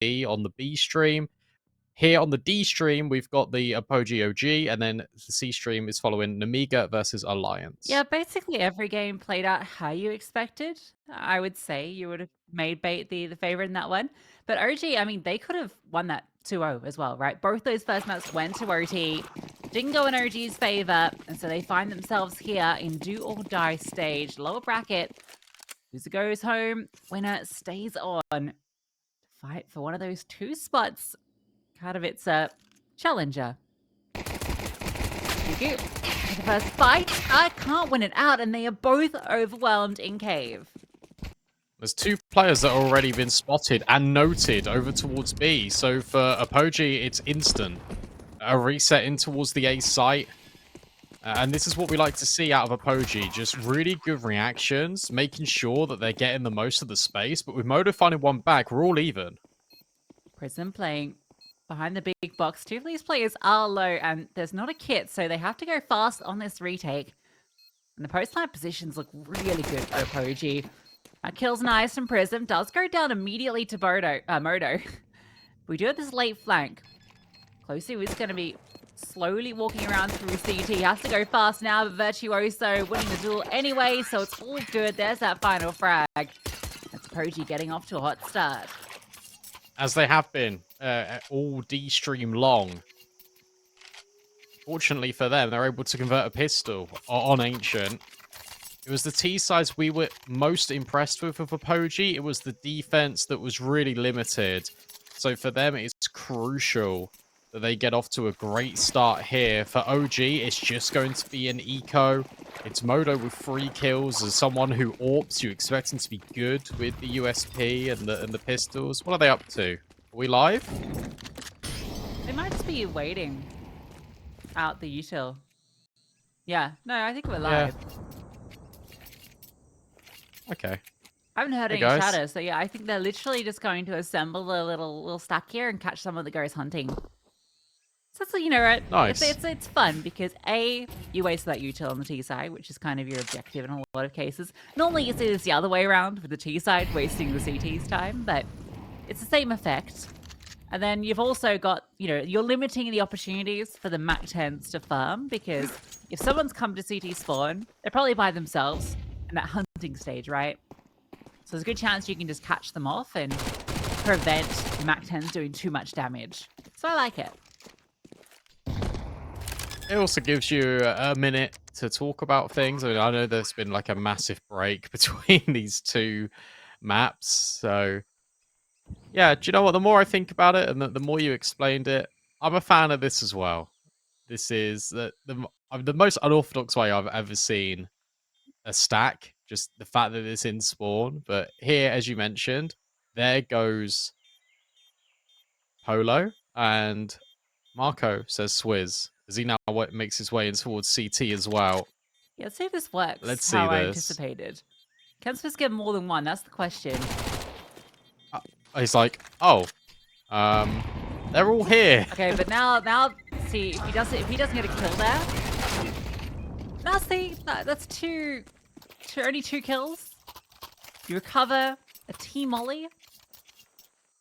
on the B stream. Here on the D stream, we've got the Apogee OG, and then the C stream is following Namiga versus Alliance. Yeah, basically every game played out how you expected. I would say you would have made Bait the favorite in that one. But OG, I mean, they could have won that 2-0 as well, right? Both those first maps went to OT, didn't go in OG's favor, and so they find themselves here in do or die stage, lower bracket. Loser goes home, winner stays on. Fight for one of those two spots. Katowice Challenger. Thank you. The first fight, I can't win it out, and they are both overwhelmed in cave. There's two players that have already been spotted and noted over towards B. So for Apogee, it's instant. A reset in towards the A site. And this is what we like to see out of Apogee. Just really good reactions, making sure that they're getting the most of the space. But with Modo finding one back, we're all even. Prism playing behind the big box. Two of these players are low, and there's not a kit, so they have to go fast on this retake. And the post-line positions look really good for Apogee. Kills nice from Prism. Does go down immediately to Modo. We do have this late flank. Closey is going to be slowly walking around through CT. He has to go fast now, but Virtuoso winning the duel anyway, so it's all good. There's that final frag. That's Apogee getting off to a hot start. As they have been all D stream long. Fortunately for them, they're able to convert a pistol on Ancient. It was the T sides we were most impressed with Apogee. It was the defense that was really limited. So for them, it's crucial that they get off to a great start here. For OG, it's just going to be an eco. It's Modo with 3 kills. As someone who AWPs, you expect him to be good with the USP and the pistols. What are they up to? Are we live? They might just be waiting out the util. Yeah, no, I think we're live. Yeah. Okay. I haven't heard any chatter, so yeah, I think they're literally just going to assemble a little stack here and catch someone that goes hunting. So that's, you know, right? Nice. It's fun because A, you waste that util on the T side, which is kind of your objective in a lot of cases. Normally you see this the other way around with the T side wasting the CT's time, but it's the same effect. And then you've also got, you know, you're limiting the opportunities for the MAC-10s to farm, because if someone's come to CT spawn, they're probably by themselves in that hunting stage, right? So there's a good chance you can just catch them off and prevent the MAC-10s doing too much damage. So I like it. It also gives you a minute to talk about things. I mean, I know there's been like a massive break between these two maps. So, yeah, do you know what? The more I think about it and the more you explained it, I'm a fan of this as well. This is the most unorthodox way I've ever seen a stack. Just the fact that it's in spawn. But here, as you mentioned, there goes Polo, and Marco says Swizz, as he now makes his way in towards CT as well. Yeah, let's see if this works. Let's see how this. I anticipated. Can Swizz get more than one? That's the question. He's like, oh, they're all here. Okay, but now, see if he doesn't get a kill there. Now see, that's only two kills. You recover a team molly.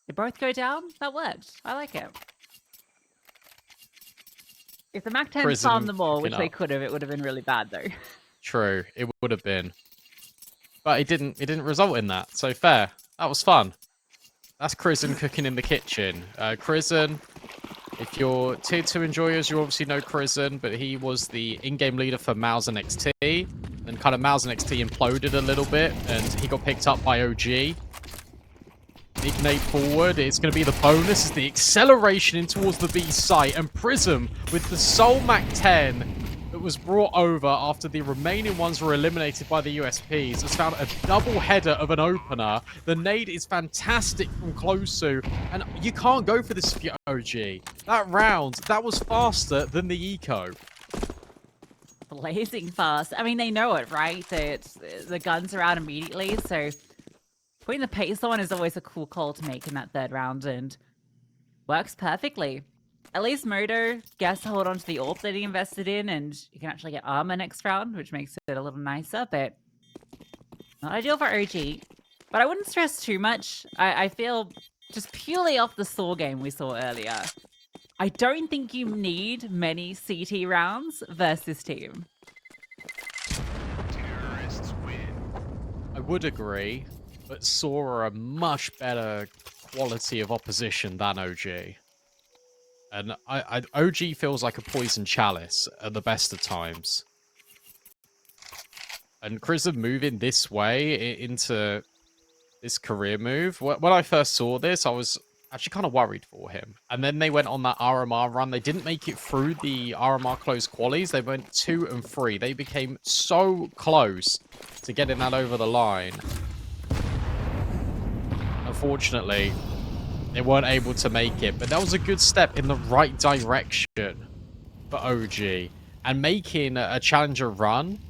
They both go down. That worked. I like it. If the MAC-10 farmed them all, which they could have, it would have been really bad though. True, it would have been. But it didn't result in that. So fair. That was fun. That's Krisen cooking in the kitchen. Krisen, if you're tier 2 enjoyers, you obviously know Krisen, but he was the in-game leader for Mauser XT. And kind of Mauser XT imploded a little bit, and he got picked up by OG. Ignite forward, it's going to be the bonus, is the acceleration in towards the B site, and Prism with the sole MAC-10 that was brought over after the remaining ones were eliminated by the USPs has found a double header of an opener. The nade is fantastic from Closu, and you can't go for this if you're OG. That round, that was faster than the eco. Blazing fast. I mean, they know it, right? The guns are out immediately, so putting the pace on is always a cool call to make in that third round, and works perfectly. At least Modo gets to hold on to the AWP that he invested in, and you can actually get armor next round, which makes it a little nicer, but not ideal for OG. But I wouldn't stress too much. I feel just purely off the Saw game we saw earlier, I don't think you need many CT rounds versus this team. I would agree, but Saw are a much better quality of opposition than OG. And OG feels like a poison chalice at the best of times. And Chrism moving this way into this career move, when I first saw this, I was actually kind of worried for him. And then they went on that RMR run. They didn't make it through the RMR close qualies. They went 2 and 3. They became so close to getting that over the line. Unfortunately, they weren't able to make it. But that was a good step in the right direction for OG. And making a challenger run,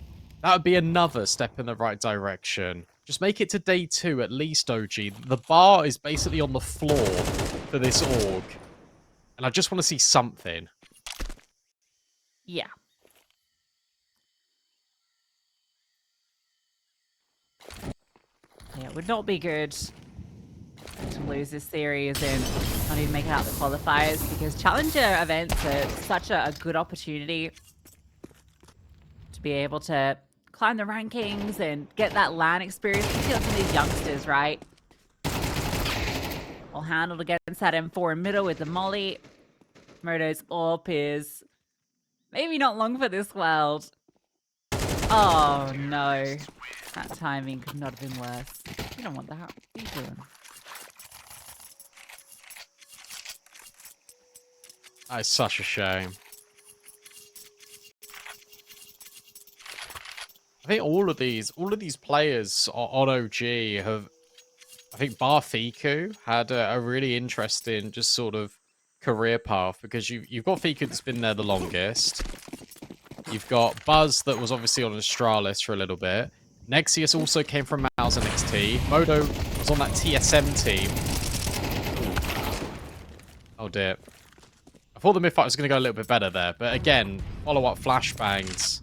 that would be another step in the right direction. Just make it to day 2 at least, OG. The bar is basically on the floor for this org. And I just want to see something. Yeah. Yeah, it would not be good to lose this series and not even make it out the qualifiers, because challenger events are such a good opportunity to be able to climb the rankings and get that LAN experience. You see some of these youngsters, right? All handled against that M4 in middle with the molly. Moto's AWP is maybe not long for this world. Oh no. That timing could not have been worse. You don't want that. What are you doing? That is such a shame. I think all of these players on OG have, I think bar Fiku had a really interesting just sort of career path, because you've got Fiku that's been there the longest. You've got Buzz that was obviously on Astralis for a little bit. Nexius also came from Mouse and NXT. Modo was on that TSM team. Oh dear. I thought the mid-fight was going to go a little bit better there, but again, follow-up flashbangs.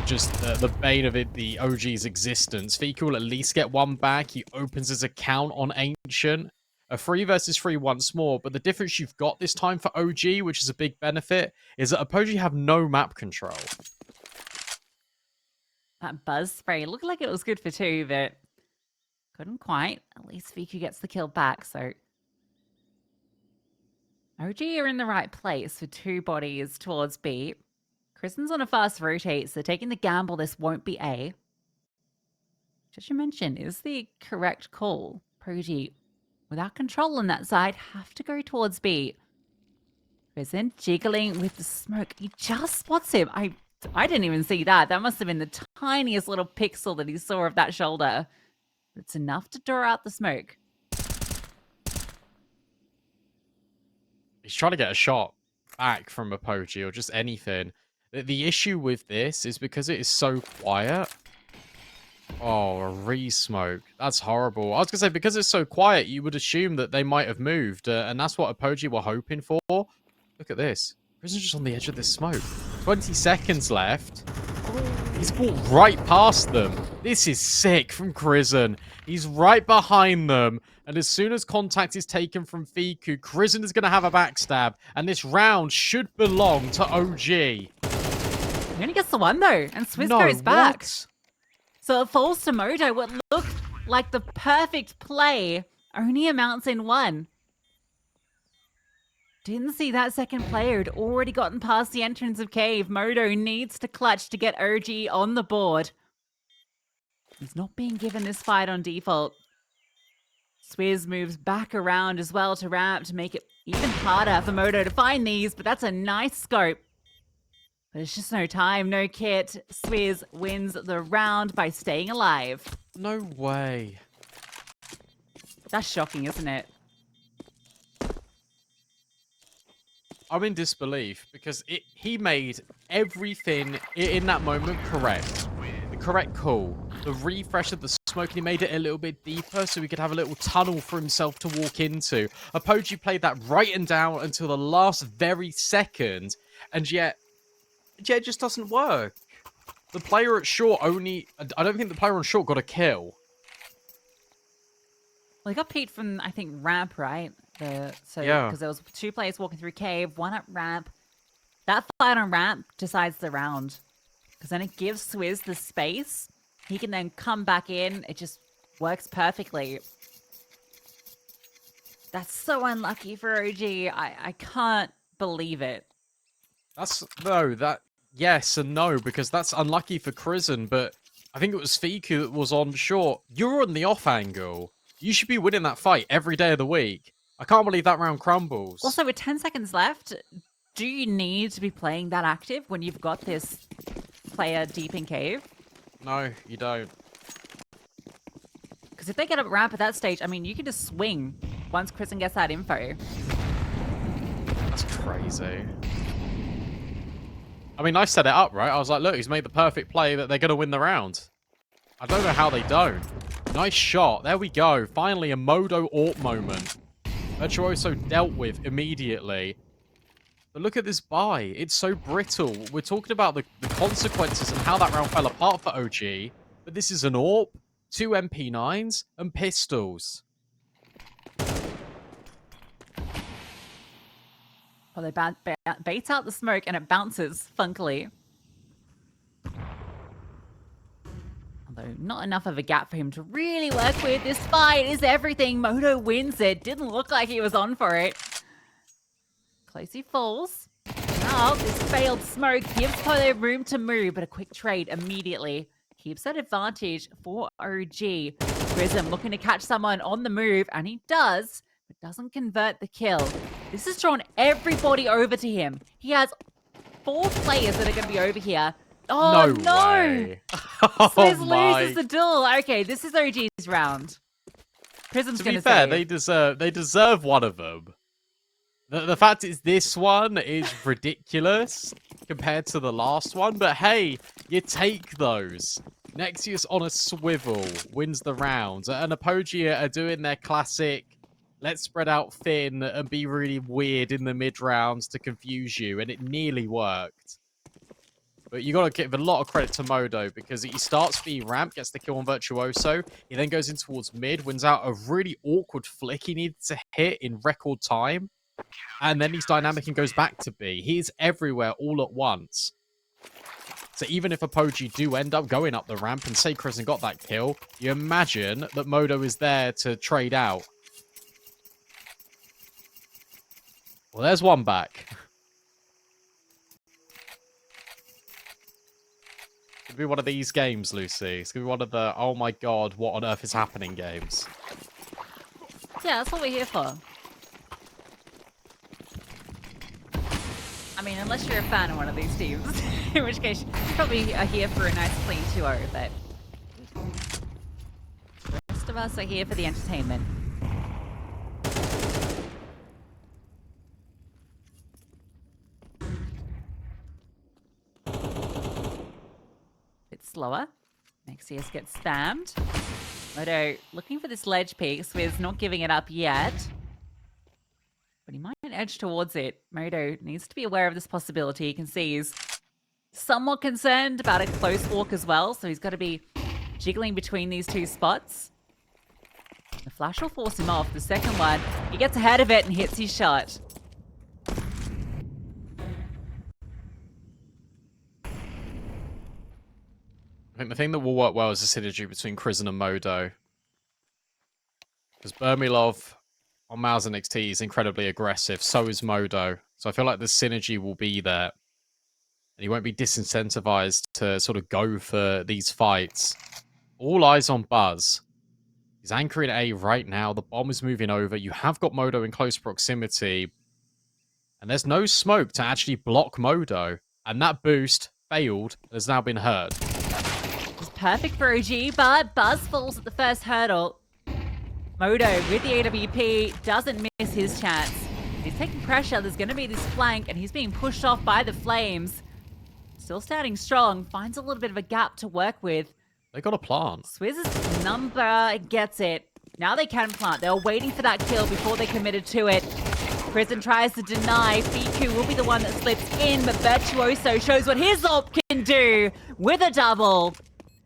Just the bane of it, the OG's existence. Fiku will at least get one back. He opens his account on Ancient. A 3 versus 3 once more, but the difference you've got this time for OG, which is a big benefit, is that Apogee have no map control. That buzz spray looked like it was good for 2, but couldn't quite. At least Fiku gets the kill back, so OG are in the right place for 2 bodies towards B. Kristen's on a fast rotate, so taking the gamble this won't be A. Which, as you mentioned, is the correct call. Apogee, without control on that side, have to go towards B. Kristen jiggling with the smoke. He just spots him. I didn't even see that. That must have been the tiniest little pixel that he saw of that shoulder. It's enough to draw out the smoke. He's trying to get a shot back from Apogee or just anything. The issue with this is because it is so quiet. Oh, a re-smoke. That's horrible. I was going to say, because it's so quiet, you would assume that they might have moved. And that's what Apogee were hoping for. Look at this. Prison's just on the edge of this smoke. 20 seconds left. He's walked right past them. This is sick from Krisen. He's right behind them. And as soon as contact is taken from Fiku, Krisen is going to have a backstab. And this round should belong to OG. He only gets the one, though. And Swizz goes back. What? So it falls to Modo. What looked like the perfect play only amounts in 1. Didn't see that second player had already gotten past the entrance of Cave. Modo needs to clutch to get OG on the board. He's not being given this fight on default. Swizz moves back around as well to ramp to make it even harder for Modo to find these, but that's a nice scope. But it's just no time, no kit. Swizz wins the round by staying alive. No way. That's shocking, isn't it? I'm in disbelief because he made everything in that moment correct. The correct call. The refresh of the smoke, he made it a little bit deeper so he could have a little tunnel for himself to walk into. Apogee played that right and down until the last very second, and yet it just doesn't work. The player at short I don't think the player on short got a kill. Well, he got peeked from, I think, ramp, right? Yeah. Because there was 2 players walking through cave, 1 at ramp. That fight on ramp decides the round. Because then it gives Swizz the space. He can then come back in. It just works perfectly. That's so unlucky for OG. I can't believe it. Yes and no, because that's unlucky for Crizzen, but I think it was Fiku that was on short. You're on the off angle. You should be winning that fight every day of the week. I can't believe that round crumbles. Also, with 10 seconds left, do you need to be playing that active when you've got this player deep in cave? No, you don't. Because if they get up ramp at that stage, I mean, you can just swing once Crizzen gets that info. That's crazy. I mean, I set it up, right? I was like, look, he's made the perfect play that they're going to win the round. I don't know how they don't. Nice shot. There we go. Finally, a Modo AWP moment. Virtuoso dealt with immediately. But look at this buy. It's so brittle. We're talking about the consequences and how that round fell apart for OG. But this is an AWP, 2 MP9s, and pistols. Well, they bait out the smoke and it bounces funkily. Although not enough of a gap for him to really work with. This fight is everything. Modo wins it. Didn't look like he was on for it. Close he falls. Now this failed smoke gives Polo room to move, but a quick trade immediately keeps that advantage for OG. Prism looking to catch someone on the move, and he does, but doesn't convert the kill. This has drawn everybody over to him. He has 4 players that are going to be over here. Oh, no! Way. Swizz loses the duel. Okay, this is OG's round. Prism's going to fair, save. they deserve one of them. The fact is this one is ridiculous compared to the last one, but hey, you take those. Nexius on a swivel wins the round, and Apogee are doing their classic, let's spread out thin and be really weird in the mid-rounds to confuse you, and it nearly worked. But you got to give a lot of credit to Modo, because he starts B ramp, gets the kill on Virtuoso, he then goes in towards mid, wins out a really awkward flick he needed to hit in record time, and then he's dynamic and goes back to B. He's everywhere all at once. So even if Apogee do end up going up the ramp and say Crizzen got that kill, you imagine that Modo is there to trade out. Well, there's one back. It's gonna be one of these games, Lucy. It's gonna be one of the, oh my god, what on earth is happening games. Yeah, that's what we're here for. I mean, unless you're a fan of one of these teams, in which case you probably are here for a nice clean 2-0, but the rest of us are here for the entertainment. Bit slower. Nexius gets spammed. Modo looking for this ledge peek. Swizz not giving it up yet. But he might edge towards it. Modo needs to be aware of this possibility. You can see he's somewhat concerned about a close walk as well, so he's got to be jiggling between these 2 spots. The flash will force him off. The second one, he gets ahead of it and hits his shot. I think the thing that will work well is the synergy between Crizzen and Modo. Because Burmilov on Mouse and XT is incredibly aggressive. So is Modo. So I feel like the synergy will be there. And he won't be disincentivized to sort of go for these fights. All eyes on Buzz. He's anchoring A right now. The bomb is moving over. You have got Modo in close proximity. And there's no smoke to actually block Modo. And that boost failed, has now been heard. It's perfect for OG, but Buzz falls at the first hurdle. Modo with the AWP doesn't miss his chance. He's taking pressure. There's going to be this flank, and he's being pushed off by the flames. Still standing strong. Finds a little bit of a gap to work with. They got a plant. Swizz's number gets it. Now they can plant. They were waiting for that kill before they committed to it. Crizzen tries to deny. Fiku will be the one that slips in, but Virtuoso shows what his AWP can do with a double.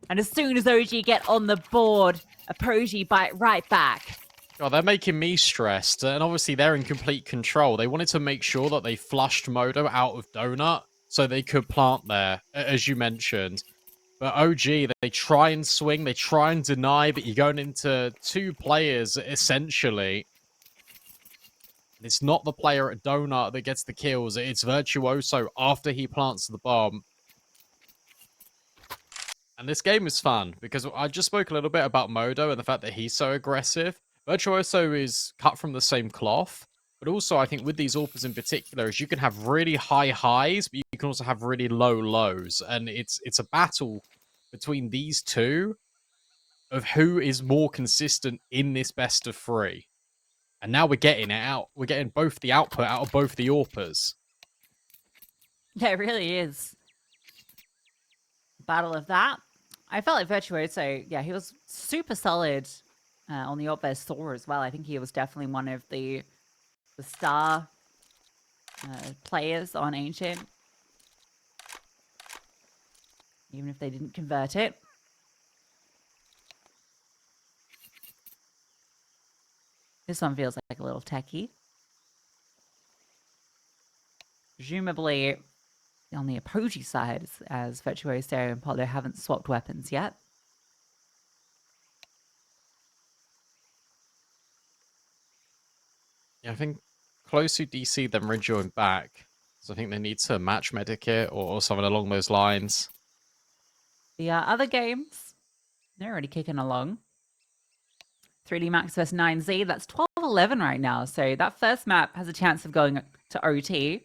And as soon as OG get on the board, Apogee bite right back. Oh, they're making me stressed, and obviously they're in complete control. They wanted to make sure that they flushed Modo out of Donut so they could plant there, as you mentioned. But OG, they try and swing, they try and deny, but you're going into two players, essentially. And it's not the player at Donut that gets the kills, it's Virtuoso after he plants the bomb. And this game is fun, because I just spoke a little bit about Modo and the fact that he's so aggressive. Virtuoso is cut from the same cloth, but also I think with these AWPers in particular, is you can have really high highs, but you can also have really low lows. And it's a battle between these two of who is more consistent in this best of three. And now we're getting it out. We're getting both the output out of both the AWPers. Yeah, it really is. Battle of that. I felt like Virtuoso, yeah, he was super solid on the AWP versus Thor as well. I think he was definitely one of the star players on Ancient. Even if they didn't convert it. This one feels like a little techie. Presumably on the Apogee side, as Virtuoso and Polo haven't swapped weapons yet. Yeah, I think close to DC then rejoin back. So I think they need to match Medikit or something along those lines. The other games, they're already kicking along. 3D Max vs 9Z, that's 12-11 right now. So that first map has a chance of going to OT.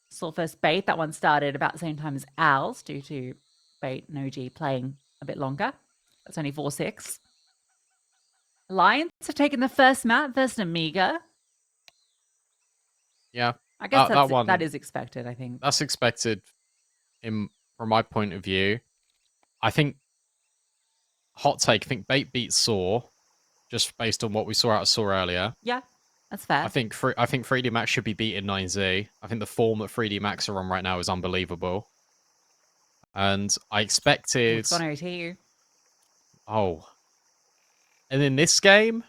Saw first Bait, that one started about the same time as Owls due to Bait and OG playing a bit longer. That's only 4-6. Alliance have taken the first map versus Amiga. Yeah. I guess that is expected, I think. That's expected from my point of view. I think hot take, I think Bait beats Saw, just based on what we saw out of Saw earlier. Yeah, that's fair. I think 3D Max should be beating 9Z. I think the form that 3D Max are on right now is unbelievable. And I expected... It's gone OT. Oh. And in this game,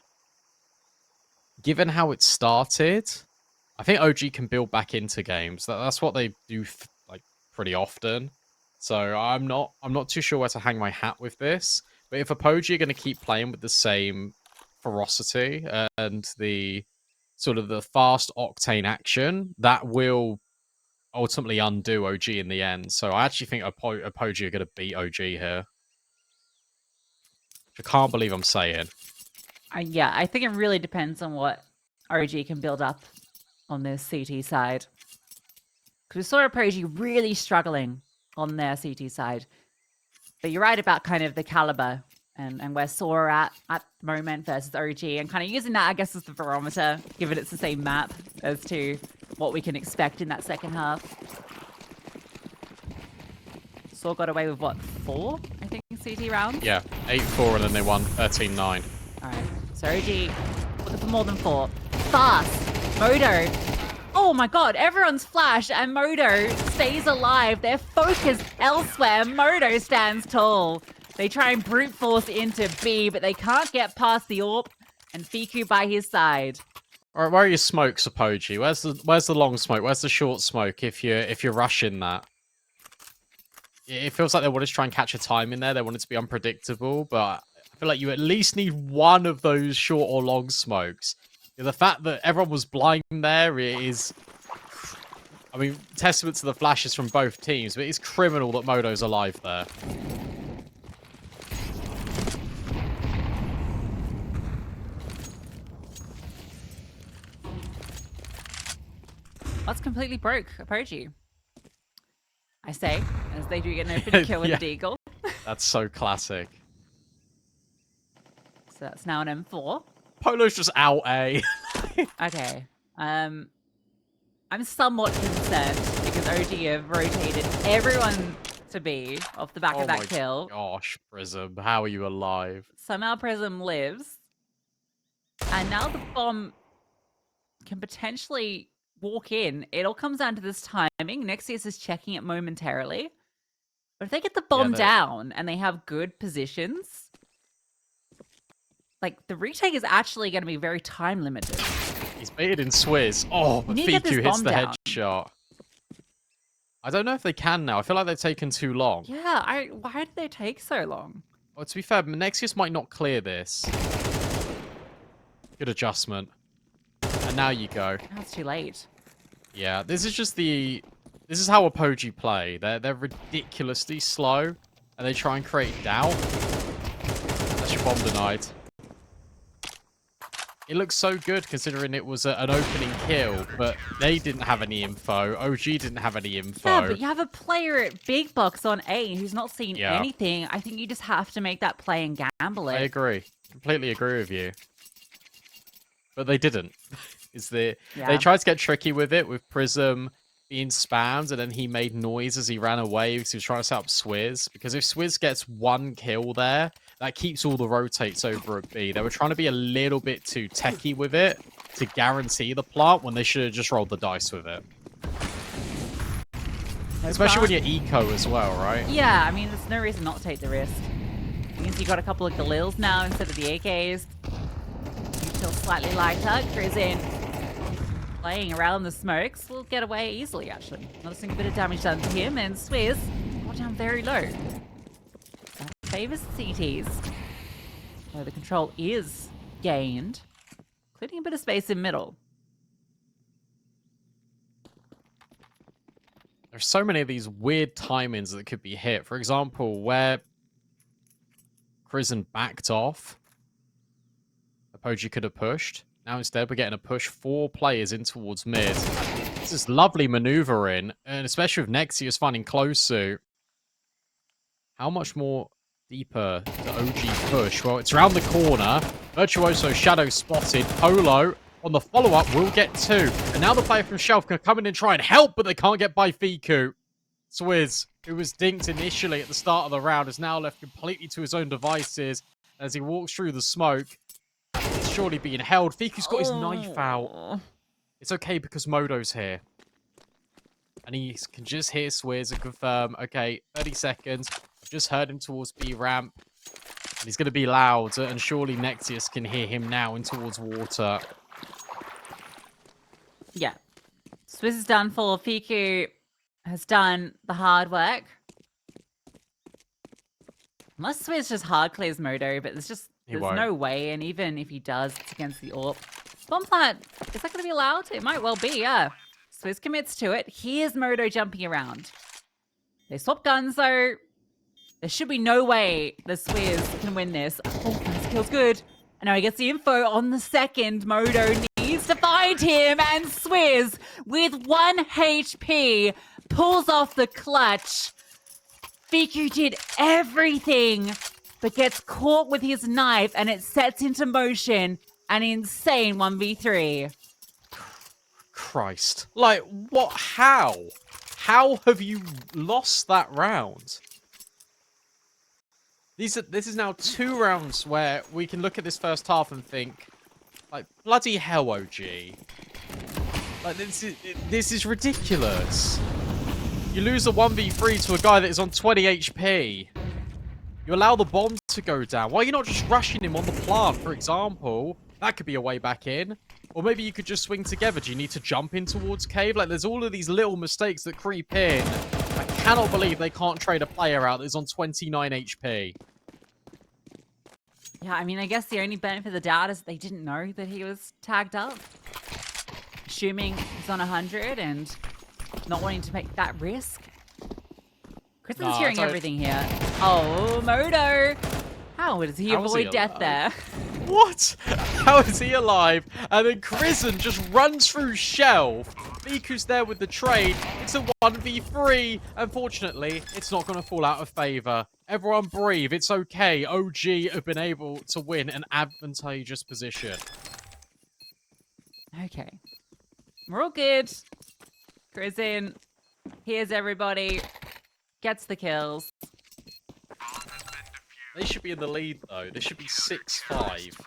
given how it started, I think OG can build back into games. That's what they do like pretty often. So I'm not too sure where to hang my hat with this. But if Apogee are going to keep playing with the same ferocity and the sort of the fast octane action, that will ultimately undo OG in the end. So I actually think Apogee are going to beat OG here. Which I can't believe I'm saying. Yeah, I think it really depends on what OG can build up on this CT side. Because we saw Apogee really struggling on their CT side. But you're right about kind of the caliber and where Saw are at the moment versus OG, and kind of using that, I guess, as the barometer, given it's the same map, as to what we can expect in that second half. Saw got away with, what, 4, I think, CT rounds? Yeah, 8-4, and then they won 13-9. All right, so OG looking for more than 4. Fast, Modo. Oh my god, everyone's flashed and Modo stays alive. They're focused elsewhere. Modo stands tall. They try and brute force into B, but they can't get past the AWP and Fiku by his side. All right, where are your smokes, Apogee? Where's the long smoke? Where's the short smoke? If you're rushing that, it feels like they wanted to try and catch a time in there. They wanted to be unpredictable, but I feel like you at least need one of those short or long smokes. The fact that everyone was blind there is, I mean, testament to the flashes from both teams, but it's criminal that Modo's alive there. That's completely broke Apogee. I say, as they do get an open kill with Yeah. the Deagle. That's so classic. So that's now an M4. Polo's just out A. Okay. I'm somewhat concerned because OG have rotated everyone to B off the back of that kill. Gosh, Prism, how are you alive? Somehow Prism lives. And now the bomb can potentially walk in. It all comes down to this timing. Nexius is checking it momentarily. But if they get the bomb down and they have good positions, like, the retake is actually going to be very time limited. He's baited in Swizz. Oh, but need to get this Fiku hits bomb the down. headshot. I don't know if they can now. I feel like they've taken too long. Yeah, why did they take so long? Well, to be fair, Nexius might not clear this. Good adjustment. And now you go. Now it's too late. Yeah, this is how Apogee play. They're ridiculously slow, and they try and create doubt. That's your bomb denied. It looks so good considering it was an opening kill, but they didn't have any info. OG didn't have any info. Yeah, but you have a player at Big Box on A who's not seen anything. I think you just have to make that play and gamble it. I agree. Completely agree with you. But they didn't. They tried to get tricky with it, with Prism being spammed, and then he made noise as he ran away because he was trying to set up Swizz. Because if Swizz gets one kill there, that keeps all the rotates over at B. They were trying to be a little bit too techie with it to guarantee the plant when they should have just rolled the dice with it. Especially when you're eco as well, right? Yeah, I mean, there's no reason not to take the risk. It means you got a couple of Galils now instead of the AKs. You feel slightly lighter. Cruising, playing around the smokes, will get away easily, actually. Noticing a bit of damage done to him, and Swizz got down very low. That favors CTs. So the control is gained, including a bit of space in middle. There's so many of these weird timings that could be hit. For example, where Crizzen backed off, Apogee could have pushed. Now instead, we're getting a push 4 players in towards mid. This is lovely maneuvering, and especially with Nexius finding close suit. How much more deeper to OG push? Well, it's around the corner. Virtuoso shadow spotted. Polo on the follow-up will get 2. And now the player from Shelf can come in and try and help, but they can't get by Fiku. Swizz, who was dinked initially at the start of the round, is now left completely to his own devices as he walks through the smoke. It's surely being held. Fiku's got his knife out. It's okay because Modo's here. And he can just hear Swizz and confirm, okay, 30 seconds. I've just heard him towards B ramp. And he's going to be loud, and surely Nexius can hear him now in towards water. Yeah. Swizz is done for. Fiku has done the hard work. Unless Swizz just hard clears Modo, but there's no way, and even if he does, it's against the AWP. Bomb plant, is that going to be allowed? It might well be, yeah. Swizz commits to it. Here's Modo jumping around. They swap guns, though. There should be no way the Swizz can win this. Oh, this kill's good. And now he gets the info on the second. Modo needs to find him, and Swizz, with 1 HP, pulls off the clutch. Fiku did everything, but gets caught with his knife, and it sets into motion an insane 1v3. Christ. Like, what? How? How have you lost that round? This is now 2 rounds where we can look at this first half and think, like, bloody hell, OG. Like, this is ridiculous. You lose a 1v3 to a guy that is on 20 HP. You allow the bomb to go down. Why are you not just rushing him on the plant, for example? That could be a way back in. Or maybe you could just swing together. Do you need to jump in towards cave? Like, there's all of these little mistakes that creep in. I cannot believe they can't trade a player out that is on 29 HP. Yeah, I mean, I guess the only benefit of the doubt is they didn't know that he was tagged up. Assuming he's on 100 and not wanting to make that risk. Kristen's hearing everything here. Oh, Modo! How does he avoid death there? What? How is he alive? And then Crizzen just runs through Shelf. Miku's there with the trade. It's a 1v3. Unfortunately, it's not going to fall out of favor. Everyone breathe. It's okay. OG have been able to win an advantageous position. Okay. We're all good. Crizzen hears everybody. Gets the kills. They should be in the lead, though. They should be 6-5.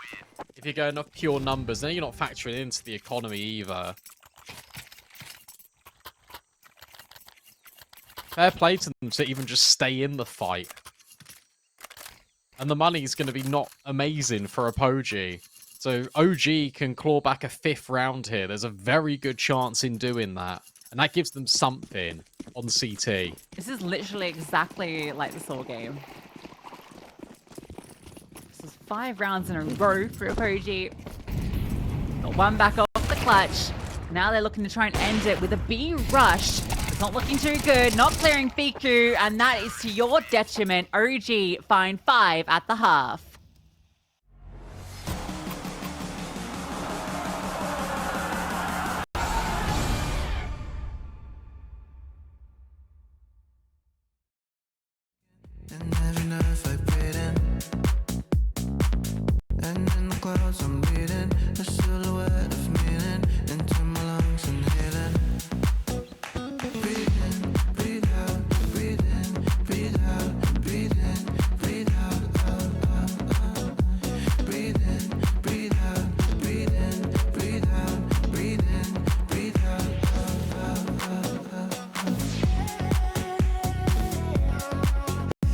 If you're going off pure numbers, then you're not factoring into the economy either. Fair play to them to even just stay in the fight. and the money's going to be not amazing for Apogee. So OG can claw back a 5th round here. There's a very good chance in doing that, and that gives them something on CT. This is literally exactly like the Soul game. This is 5 rounds in a row for Apogee. Got one back off the clutch. Now they're looking to try and end it with a B rush. It's not looking too good. Not clearing Fiku, and that is to your detriment. OG find 5 at the half. And every nerve vibrating, and in the clouds I'm bleeding, a silhouette of meaning into my lungs and healing. Breathe in, breathe out, breathe in, breathe out, breathe in, breathe out, breathe in, breathe out, breathe in, breathe out, breathe in, breathe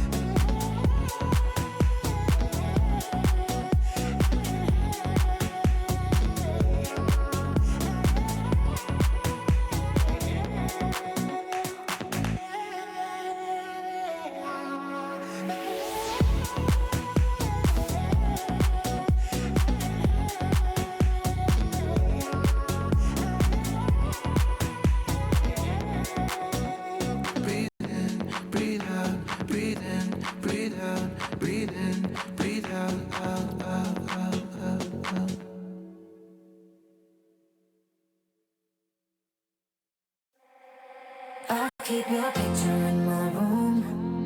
out, breathe in, breathe out, breathe in, breathe out, breathe in, breathe out, I keep your picture in my room,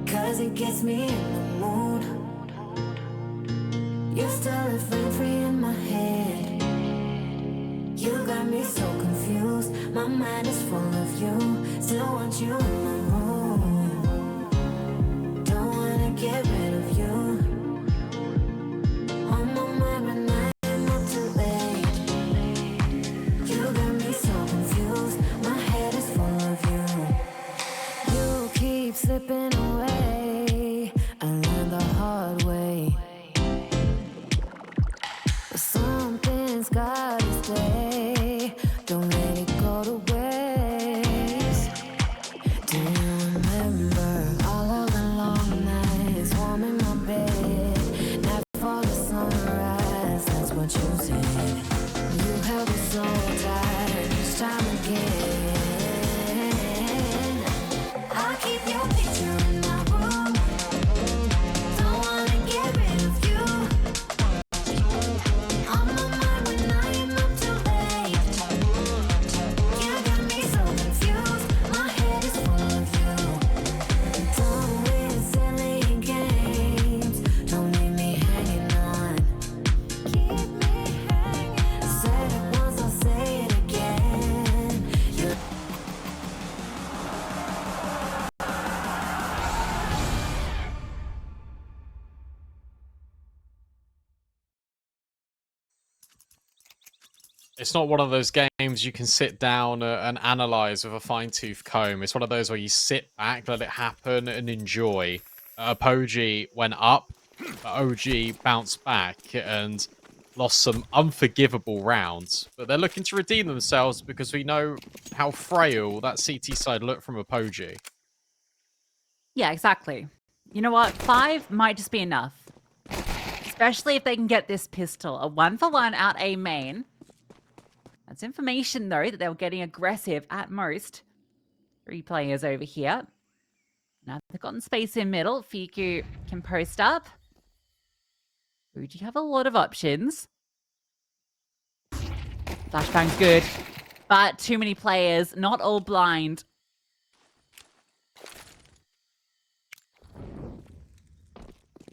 'cause it gets me in the mood. You still live free in my head. You got me so confused. My mind is full of you. Still want you in my room. Don't wanna get rid of you. On my mind right now, I'm not too late. You got me so confused. My head is full of you. You keep slipping away. I learned the hard way. But something's gotta stay. Don't let it go to waste. Do you remember all of the long nights warm in my bed? Night before the sunrise, that's what you said. You held me so tight each time again. I keep your picture in my room. Don't wanna get rid of you. On my mind when I am up too late. You got me so confused. My head is full of you. Don't win silly games. Don't leave me hanging on. Keep me hanging. Said it once, I'll say it again. You It's not one of those games you can sit down and analyze with a fine-tooth comb. It's one of those where you sit back, let it happen, and enjoy. Apogee went up, but OG bounced back and lost some unforgivable rounds. But they're looking to redeem themselves because we know how frail that CT side looked from Apogee. Yeah, exactly. You know what? 5 might just be enough. Especially if they can get this pistol. A 1-for-1 out A main. That's information, though, that they were getting aggressive at most. 3 players over here. Now they've gotten space in middle. Fiku can post up. Fuji have a lot of options. Flashbang's good, but too many players, not all blind.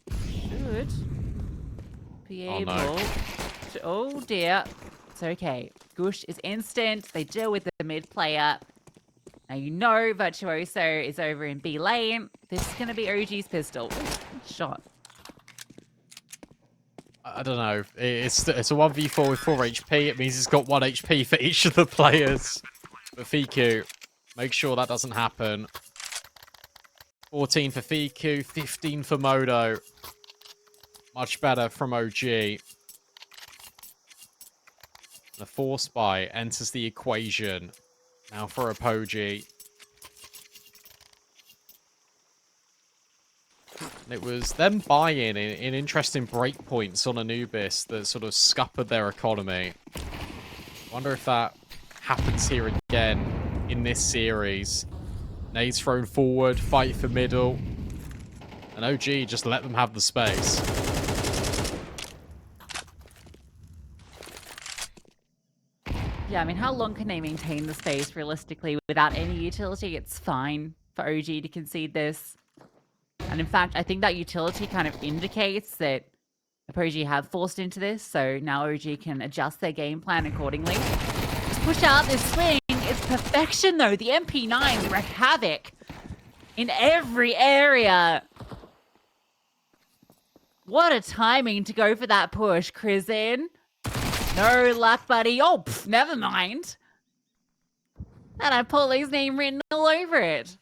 Should be Oh, able no. to... Oh, dear. It's okay. Gush is instant. They deal with the mid player. Now you know Virtuoso is over in B lane. This is going to be OG's pistol. Ooh, shot. I don't know. It's a 1v4 with 4 HP. It means he's got 1 HP for each of the players. But Fiku, make sure that doesn't happen. 14 for Fiku, 15 for Modo. Much better from OG. The Force Buy enters the equation. Now for Apogee. It was them buying in interesting breakpoints on Anubis that sort of scuppered their economy. Wonder if that happens here again in this series. Nades thrown forward, fight for middle. And OG just let them have the space. Yeah, I mean, how long can they maintain the space realistically without any utility? It's fine for OG to concede this. And in fact, I think that utility kind of indicates that Apogee have forced into this, so now OG can adjust their game plan accordingly. Just push out this swing. It's perfection, though. The MP9s wreak havoc in every area. What a timing to go for that push, Crizin. No luck, buddy. Oh, never mind. And I Pauli's name written all over it.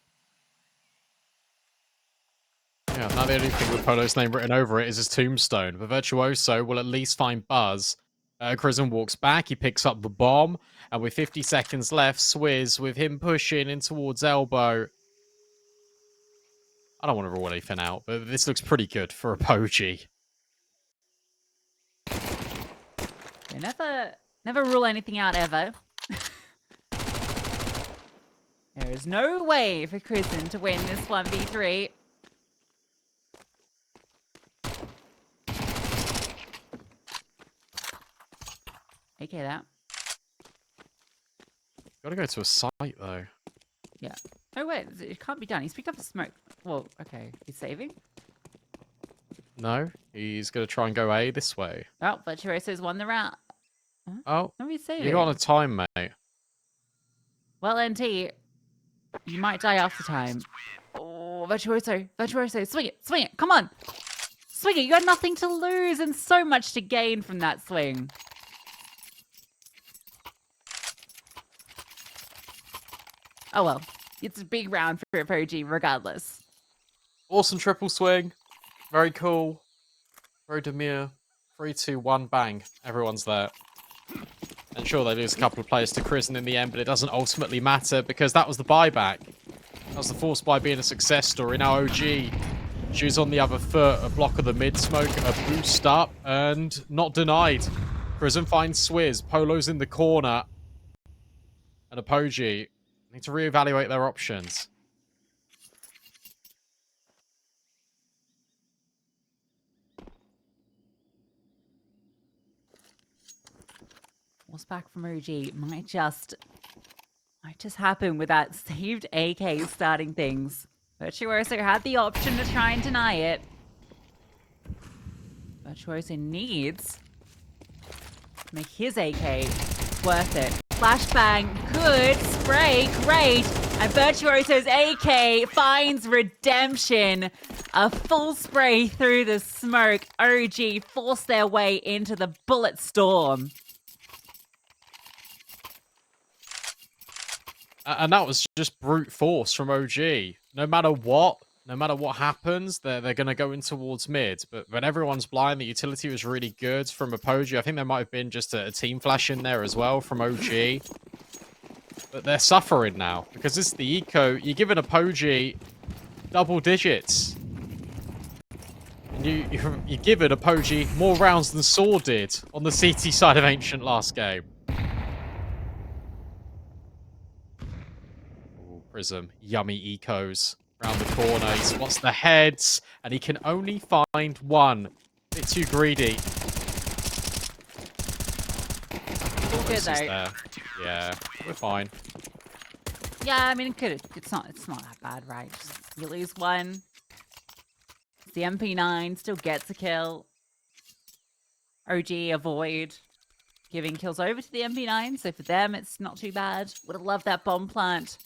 Yeah, now the only thing with Polo's name written over it is his tombstone. But Virtuoso will at least find Buzz. Crizin walks back, he picks up the bomb, and with 50 seconds left, Swizz with him pushing in towards Elbow. I don't want to rule anything out, but this looks pretty good for Apogee. Yeah, never rule anything out ever. There is no way for Crizin to win this 1v3. Okay, that. Gotta go to a site, though. Yeah. Oh, wait. It can't be done. He's picked up the smoke. Well, okay. He's saving. No, he's gonna try and go A this way. Oh, Virtuoso's won the round. Oh, No, he's saving. you got on a time, mate. Well, NT, you might die after time. Oh, Virtuoso. Swing it. Come on. Swing it. You got nothing to lose and so much to gain from that swing. Oh, well. It's a big round for Apogee regardless. Awesome triple swing. Very cool. Very demure. 3, 2, 1, bang. Everyone's there. And sure, they lose a couple of players to Crizin in the end, but it doesn't ultimately matter because that was the buyback. That was the Force Buy being a success story. Now OG, shoes on the other foot, a block of the mid smoke, a boost up, and not denied. Crizin finds Swizz. Polo's in the corner. And Apogee need to reevaluate their options. Force back from OG might just happen with that saved AK starting things. Virtuoso had the option to try and deny it. Virtuoso needs to make his AK worth it. Flashbang, good, spray, great. And Virtuoso's AK finds redemption. A full spray through the smoke. OG forced their way into the bullet storm. And that was just brute force from OG. No matter what happens, they're going to go in towards mid. But when everyone's blind, the utility was really good from Apogee. I think there might have been just a team flash in there as well from OG. But they're suffering now because this is the eco. You're giving Apogee double digits. And you're giving Apogee more rounds than Saw did on the CT side of Ancient last game. Prism, yummy ecos around the corner. He spots the heads, and he can only find one. Bit too greedy. All good though. There. Yeah, we're fine. Yeah, I mean, it's not that bad, right? Just, you lose one. It's the MP9 still gets a kill. OG avoid giving kills over to the MP9, so for them it's not too bad. Would have loved that bomb plant.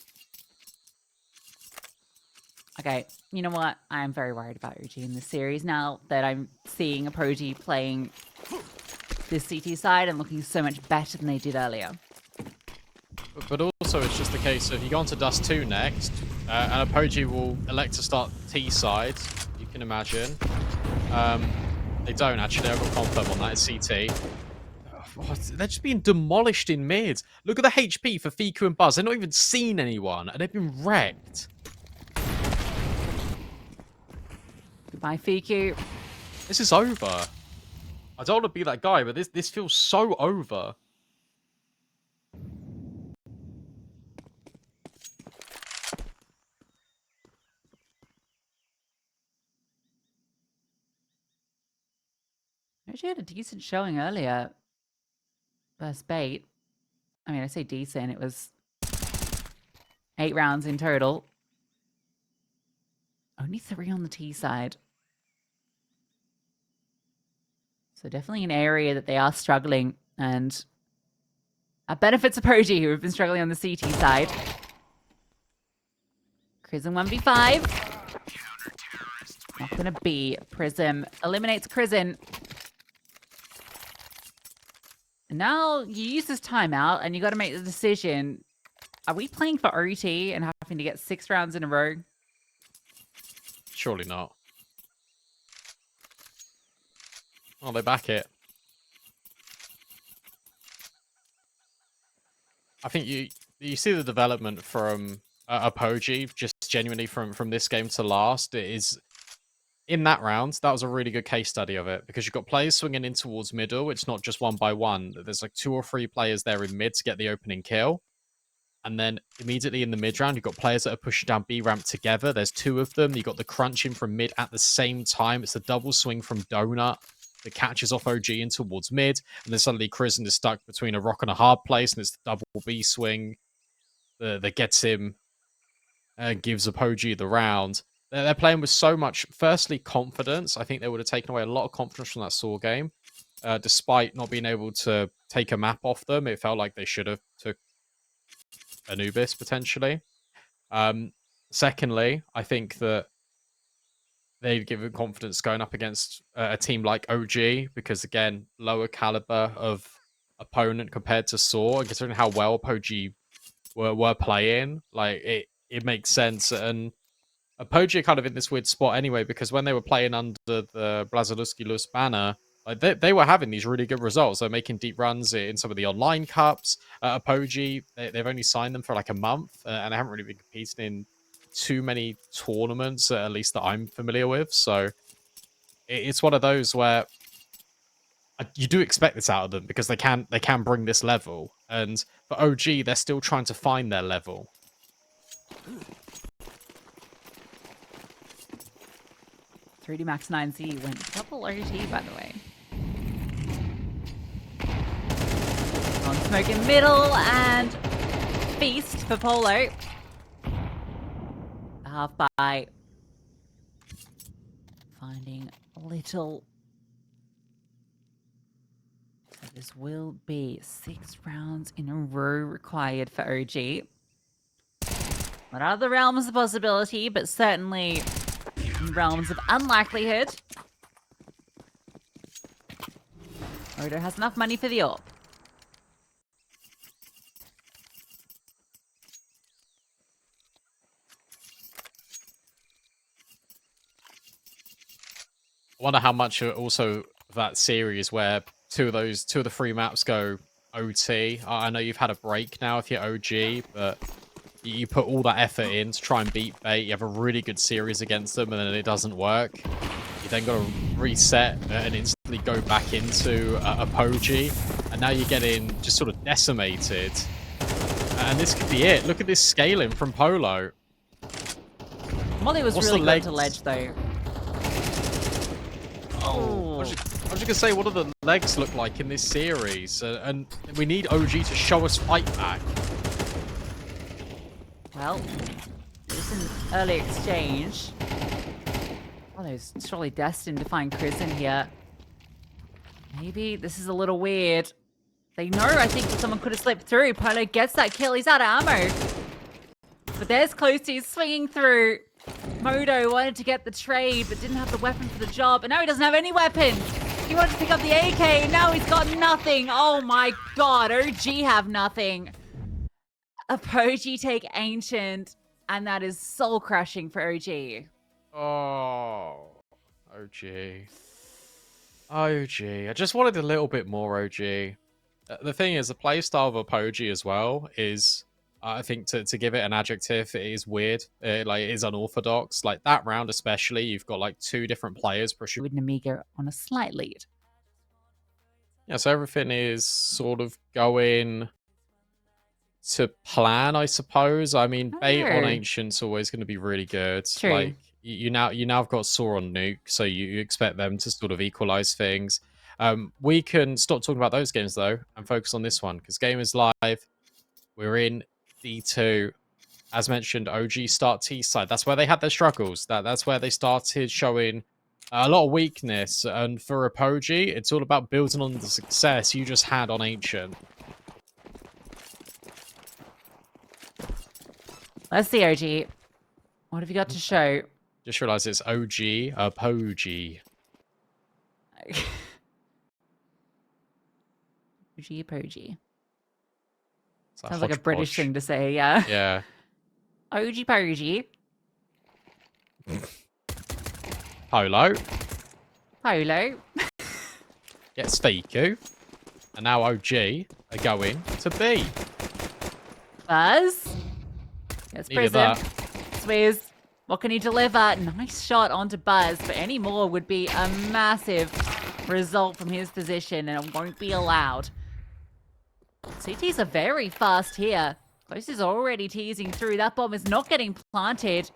Okay, you know what? I am very worried about OG in this series now that I'm seeing Apogee playing this CT side and looking so much better than they did earlier. But also, it's just the case of you go on to Dust2 next. And Apogee will elect to start T side, you can imagine. They don't actually, I've got confirm on that, it's CT. Oh, they're just being demolished in mid. Look at the HP for Fiku and Buzz. They're not even seen anyone, and they've been wrecked. Goodbye, Fiku. This is over. I don't want to be that guy, but this feels so over. Actually had a decent showing earlier. First bait. I mean, I say decent. It was 8 rounds in total. Only 3 on the T side. So definitely an area that they are struggling. And that benefits Apogee, who have been struggling on the CT side. Prism 1v5. Not going to be. Prism eliminates Prison. Now you use this timeout and you got to make the decision. Are we playing for OT and having to get 6 rounds in a row? Surely not. Oh, they back it. I think you see the development from Apogee, just genuinely from this game to last. It is in that round. That was a really good case study of it, because you've got players swinging in towards middle. It's not just 1 by 1. There's like 2 or 3 players there in mid to get the opening kill. And then immediately in the mid round, you've got players that are pushing down B ramp together. There's 2 of them. You've got the crunching from mid at the same time. It's the double swing from Donut that catches off OG in towards mid. And then suddenly Kristen is stuck between a rock and a hard place. And it's the double B swing that gets him and gives Apogee the round. They're playing with so much, firstly, confidence. I think they would have taken away a lot of confidence from that Saw game. Despite not being able to take a map off them, it felt like they should have took Anubis, potentially. Secondly, I think that they've given confidence going up against a team like OG, because, again, lower caliber of opponent compared to Saw, and considering how well Apogee were playing, like, it makes sense. And Apogee are kind of in this weird spot anyway, because when they were playing under the Blazoluski Luz banner, like they were having these really good results. They're making deep runs in some of the online cups. Apogee, they've only signed them for like a month, and they haven't really been competing in too many tournaments, at least that I'm familiar with. So it's one of those where you do expect this out of them, because they can bring this level. And for OG, they're still trying to find their level. 3D Max 9Z went double OT, by the way. On smoke in middle, and feast for Polo. Half by finding little. So this will be 6 rounds in a row required for OG. Not out of the realms of possibility, but certainly in realms of unlikelihood. Odo has enough money for the AWP. I wonder how much also that series where two of the 3 maps go OT. I know you've had a break now if you're OG, but you put all that effort in to try and beat Bait. You have a really good series against them, and then it doesn't work. You then got to reset and instantly go back into Apogee, and now you're getting just sort of decimated. And this could be it. Look at this scaling from Polo. Molly was What's really the good legs? to ledge, though. I was just gonna say, what do the legs look like in this series? And we need OG to show us fight back. Well, it's an early exchange. Oh, they're surely destined to find Chris in here. Maybe this is a little weird. They know, I think, that someone could have slipped through. Polo gets that kill. He's out of ammo. But there's Closey swinging through. Modo wanted to get the trade, but didn't have the weapon for the job. And now he doesn't have any weapon. He wanted to pick up the AK, and now he's got nothing. Oh my god, OG have nothing. Apogee take Ancient. And that is soul crushing for OG. Oh, OG. OG. I just wanted a little bit more OG. The thing is, the playstyle of Apogee as well is, I think, to give it an adjective, it is weird. Like, it is unorthodox. Like, that round especially, you've got, like, 2 different players pushing. With Namiga on a slight lead. Yeah, so everything is sort of going to plan, I suppose. I mean, bait on Oh. Ancient's always going to be really good. True. Like, you now have got Saw on Nuke, so you expect them to sort of equalize things. We can stop talking about those games though and focus on this one because game is live. We're in D2. As mentioned, OG start T side. That's where they had their struggles. That's where they started showing a lot of weakness. And for Apogee, it's all about building on the success you just had on Ancient. Let's see, OG. What have you got to show? Just realized it's OG Apogee. Apogee. It's Sounds like a British hodgepodge. thing to say, yeah. Yeah. Apogee. Polo Polo. gets Fiku. And now OG are going to B. Buzz. Yes, Needed Prism. that. Swizz. What can he deliver? Nice shot onto Buzz, but any more would be a massive result from his position, and it won't be allowed. CTs are very fast here. Close is already teasing through. That bomb is not getting planted,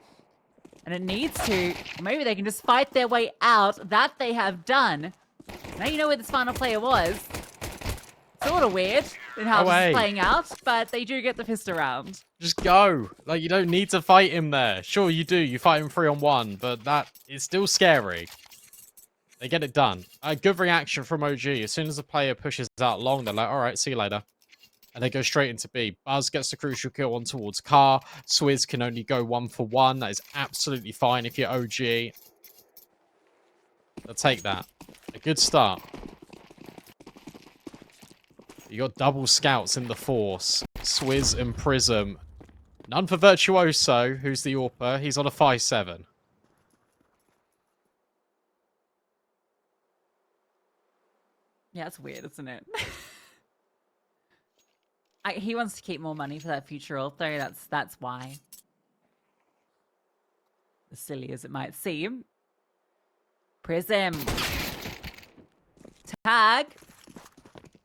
and it needs to. Maybe they can just fight their way out. That they have done. Now you know where this final player was. Sort of weird in how No this way. is playing out, but they do get the fist around. Just go. Like, you don't need to fight him there. Sure, you do. You fight him 3-on-1, but that is still scary. They get it done. A good reaction from OG. As soon as the player pushes out long, they're like, all right, see you later. And they go straight into B. Buzz gets the crucial kill on towards Car. Swizz can only go 1-for-1. That is absolutely fine if you're OG. They'll take that. A good start. You got double scouts in the force. Swizz and Prism. None for Virtuoso, who's the AWPer. He's on a 5-7. Yeah, it's weird, isn't it? He wants to keep more money for that future ult, though. That's why. As silly as it might seem. Prism. Tag.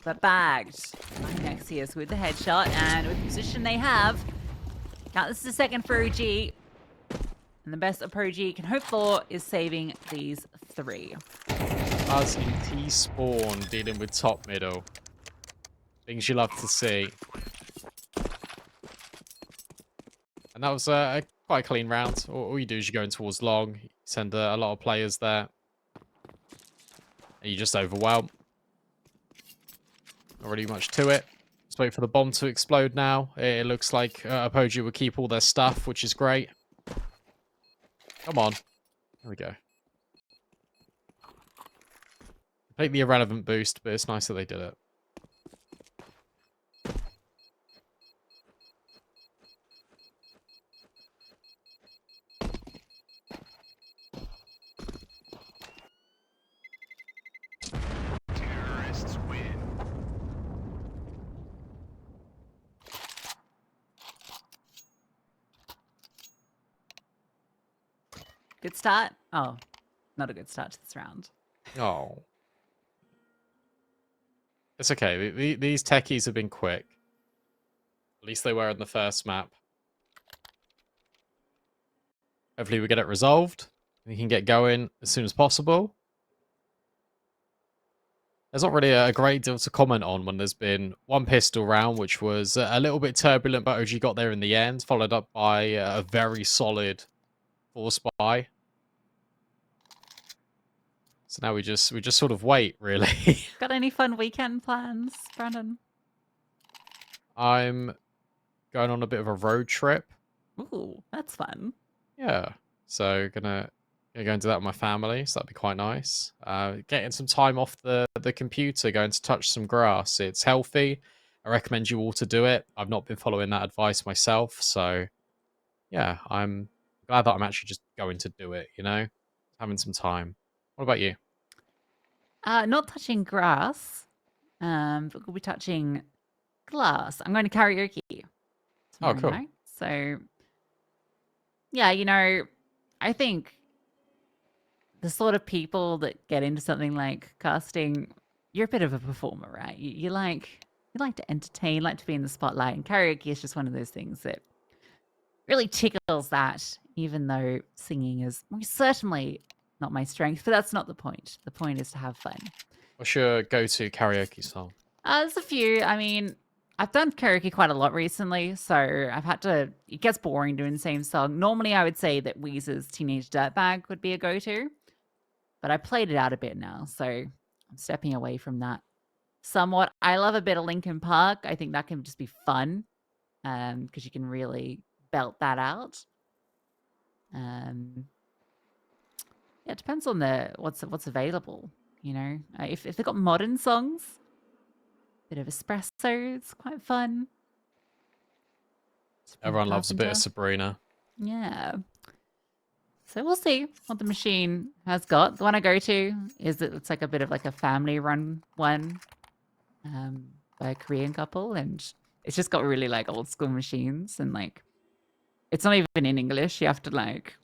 But bagged. Nexius with the headshot, and with the position they have. Count this is a second for OG. And the best Apogee can hope for is saving these 3. Buzz in T-spawn dealing with top middle. Things you love to see. And that was quite a clean round. All you do is you're going towards long. You send a lot of players there. And you just overwhelm. Not really much to it. Just wait for the bomb to explode now. It looks like Apogee will keep all their stuff, which is great. Come on. There we go. Completely irrelevant boost, but it's nice that they did it. Good start. Oh, not a good start to this round. Oh. It's okay. These techies have been quick. At least they were in the first map. Hopefully we get it resolved. We can get going as soon as possible. There's not really a great deal to comment on when there's been one pistol round, which was a little bit turbulent, but OG got there in the end, followed up by a very solid force buy. So now we just sort of wait, really. Got any fun weekend plans, Brandon? I'm going on a bit of a road trip. Ooh, that's fun. Yeah. So gonna go and do that with my family, so that'd be quite nice. Getting some time off the computer, going to touch some grass. It's healthy. I recommend you all to do it. I've not been following that advice myself, so yeah, I'm glad that I'm actually just going to do it, you know? Having some time. What about you? Not touching grass, but we'll be touching glass. I'm going to karaoke Oh, tomorrow cool. night. So, yeah, you know, I think the sort of people that get into something like casting, you're a bit of a performer, right? You like to entertain, like to be in the spotlight, and karaoke is just one of those things that really tickles that, even though singing is certainly not my strength, but that's not the point. The point is to have fun. What's your go-to karaoke song? There's a few. I mean, I've done karaoke quite a lot recently, so I've had to. It gets boring doing the same song. Normally, I would say that Weezer's "Teenage Dirtbag" would be a go-to, but I played it out a bit now, so I'm stepping away from that somewhat. I love a bit of Linkin Park. I think that can just be fun, because you can really belt that out. Yeah, it depends on the what's available. You know, if they've got modern songs, bit of espresso, it's quite fun. Sabrina Everyone loves a bit of Carpenter. Sabrina. Yeah. So we'll see what the machine has got. The one I go to it's like a bit of like a family run one, by a Korean couple, and it's just got really like old school machines, and like it's not even in English. You have to like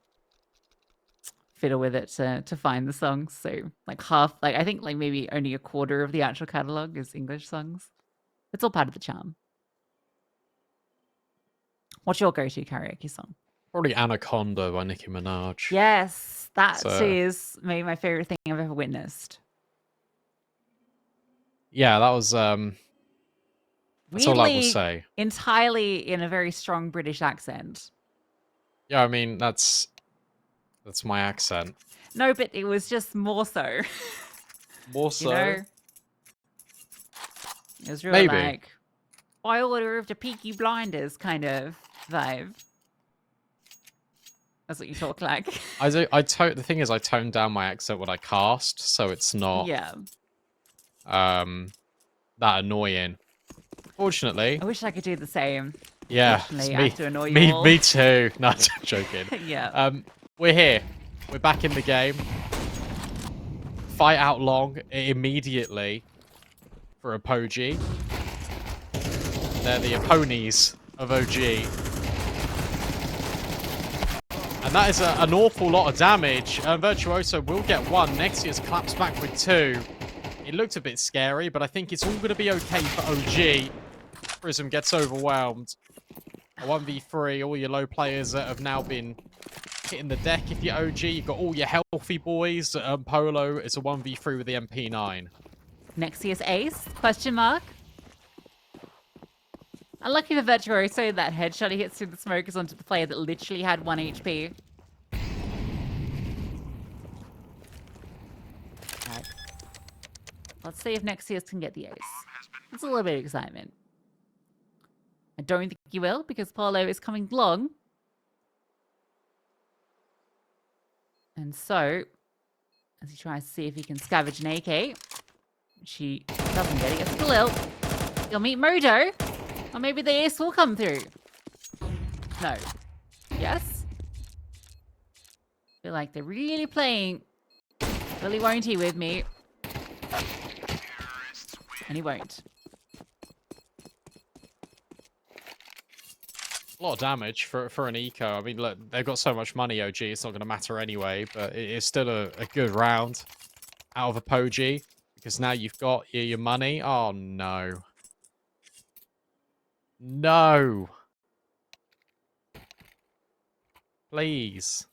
fiddle with it to find the songs. So like half, like I think like maybe only a quarter of the actual catalog is English songs. It's all part of the charm. What's your go-to karaoke song? Probably Anaconda by Nicki Minaj. Yes, that So- is maybe my favorite thing I've ever witnessed. Yeah, that was that's all I will Weirdly, say. entirely in a very strong British accent. Yeah, I mean that's my accent. No, but it was just more so. More You so. know, it was really Maybe. like I order of the Peaky Blinders kind of vibe. That's what you talk like. The thing is I toned down my accent when I cast, so it's not Yeah. that annoying. Fortunately. I wish I could do the same. Yeah, Unfortunately, it's I me. have to annoy you all. Me too. No, I'm joking. Yeah. We're here. We're back in the game. Fight out long immediately for Apogee. They're the Aponies of OG. And that is an awful lot of damage. Virtuoso will get one. Nexius claps back with two. It looked a bit scary, but I think it's all going to be okay for OG. Prism gets overwhelmed. A 1v3, all your low players that have now been hitting the deck. If you're OG, you've got all your healthy boys. Polo, it's a 1v3 with the MP9. Nexius Ace? Question mark. Unlucky for Virtuoso, that headshot he hits through the smoke is onto the player that literally had 1 HP. Right. Let's see if Nexius can get the ace. That's a little bit of excitement. I don't think he will, because Polo is coming long. And so, as he tries to see if he can scavenge an AK, which he doesn't get, he gets Galil. He'll meet Mojo. Or maybe the ace will come through. No. Yes? Feel like they're really playing Willy won't he with me. And he won't. A lot of damage for an eco. I mean, look, they've got so much money, OG, it's not going to matter anyway, but it's still a good round out of Apogee, because now you've got your money. Oh, no. No. Please.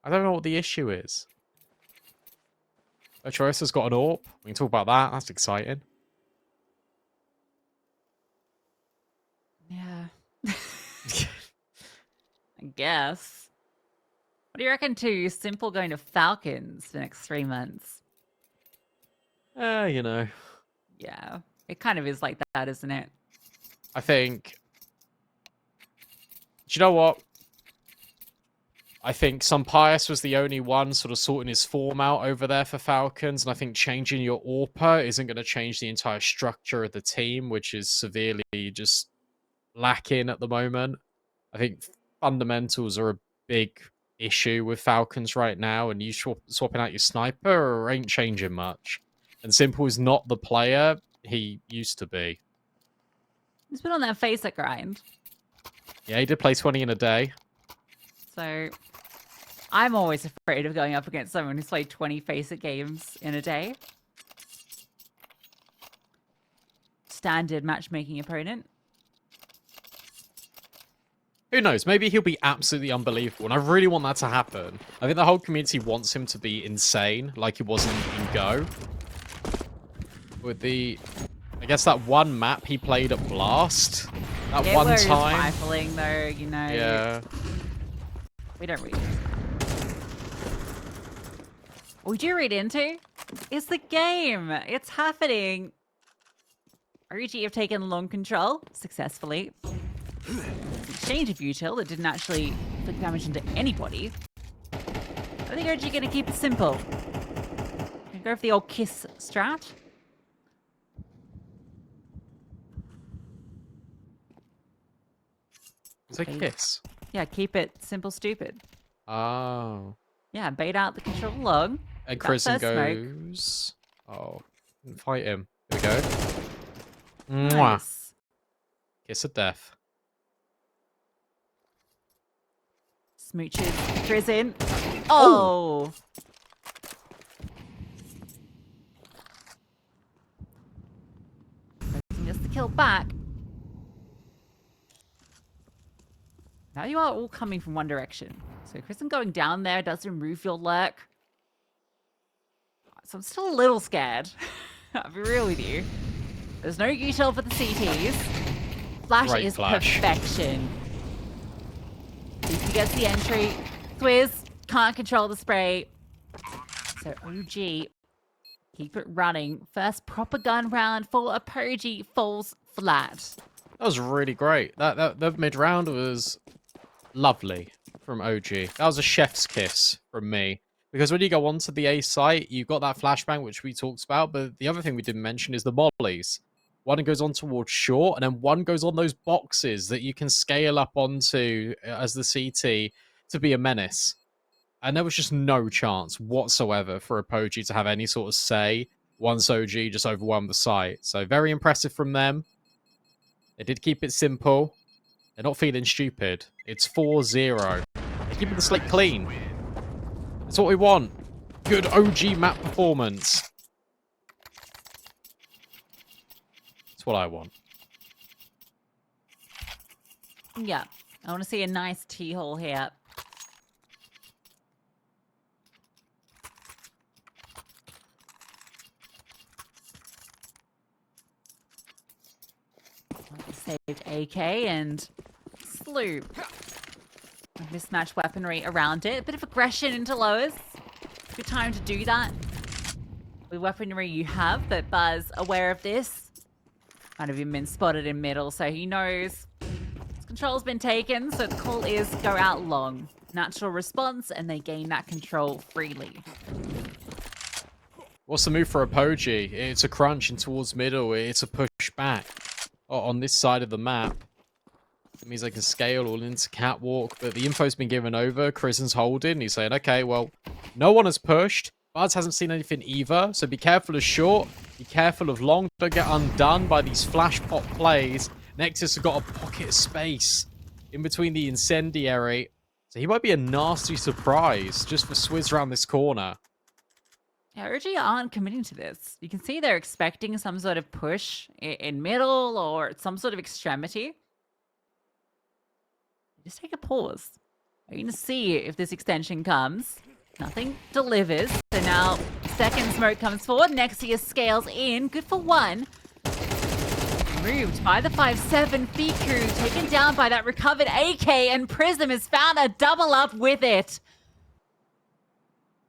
I don't know what the issue is. Virtuoso's got an AWP. We can talk about that. That's exciting. Yeah. I guess. What do you reckon to Simple going to Falcons for the next 3 months? You know. Yeah. It kind of is like that, isn't it? I think... Do you know what? I think Pius was the only one sort of sorting his form out over there for Falcons, and I think changing your AWPer isn't going to change the entire structure of the team, which is severely just lacking at the moment. I think fundamentals are a big issue with Falcons right now, and you swapping out your sniper ain't changing much. And Simple is not the player he used to be. He's been on that FACEIT grind. Yeah, he did play 20 in a day. So I'm always afraid of going up against someone who's played 20 FACEIT games in a day. Standard matchmaking opponent. Who knows? Maybe he'll be absolutely unbelievable, and I really want that to happen. I think the whole community wants him to be insane, like he was in Go. With the, I guess that one map he played at Blast, that Yeah, one where he was time. rifling though, you know. Yeah. We don't read into that. What we do read into is the game. It's happening. Origi have taken long control successfully. Exchange of util that didn't actually inflict damage into anybody. I think Origi going to keep it simple. Gonna go for the old kiss strat. It's a kiss. Yeah, keep it simple, stupid. Oh. Yeah, bait out the control long. And That Kristen first smoke. goes. Oh. Fight him. There we go. Mwah. Nice. Kiss of death. Smooches. Prison. Oh! Gets the kill back. Now you are all coming from one direction. So Kristen going down there does remove your lurk. So I'm still a little scared. I'll be real with you. There's no util for the CTs. Flash Great is flash. perfection. CT gets the entry. Swizz can't control the spray. So OG, keep it running. First proper gun round for Apogee falls flat. That was really great. The mid round was lovely from OG. That was a chef's kiss from me. Because when you go onto the A site, you've got that flashbang, which we talked about. But the other thing we didn't mention is the mollies. One goes on towards short, and then one goes on those boxes that you can scale up onto as the CT to be a menace. And there was just no chance whatsoever for Apogee to have any sort of say once OG just overwhelmed the site. So very impressive from them. They did keep it simple. They're not feeling stupid. It's 4-0. They're keeping the slate clean. That's what we want. Good OG map performance. That's what I want. Yeah, I want to see a nice T-hole here. Saved AK and Sloop. Mismatched weaponry around it. A bit of aggression into lowers. Good time to do that. With weaponry you have, but Buzz aware of this. Might have even been spotted in middle, so he knows his control's been taken, so the call is go out long. Natural response, and they gain that control freely. What's the move for Apogee? It's a crunch in towards middle. It's a push back on this side of the map. It means they can scale all into catwalk, but the info's been given over. Krisen's holding. He's saying, okay, well, no one has pushed. Buzz hasn't seen anything either, so be careful of short. Be careful of long. Don't get undone by these flash pop plays. Nexus has got a pocket of space in between the incendiary. So he might be a nasty surprise just for Swizz around this corner. Yeah, OG aren't committing to this. You can see they're expecting some sort of push in middle or some sort of extremity. Just take a pause. Are you going to see if this extension comes? Nothing delivers. So now second smoke comes forward. Nexius scales in. Good for one. Moved by the 5-7 Fiku. Taken down by that recovered AK. And Prism has found a double up with it.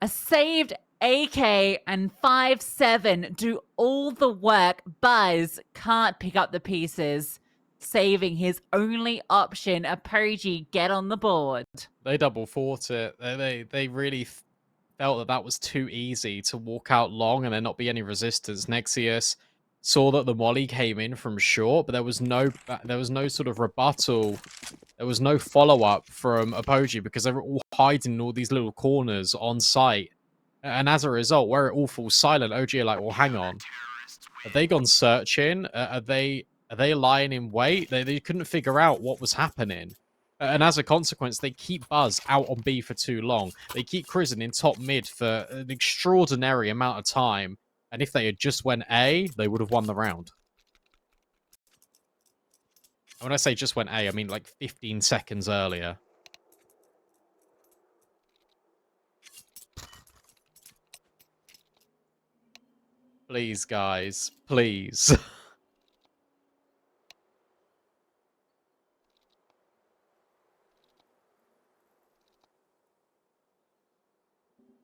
A saved AK and 5-7 do all the work. Buzz can't pick up the pieces. Saving his only option. Apogee get on the board. They double fought it. They really felt that was too easy to walk out long and there not be any resistance. Nexius saw that the molly came in from short, but there was no sort of rebuttal There was no follow-up from Apogee because they were all hiding in all these little corners on site. And as a result, where it all falls silent, OG are like, well, hang on. Have they gone searching? Are they lying in wait? They couldn't figure out what was happening. And as a consequence, they keep Buzz out on B for too long. They keep Crizzen in top mid for an extraordinary amount of time. And if they had just went A, they would have won the round. And when I say just went A, I mean like 15 seconds earlier. Please, guys. Please.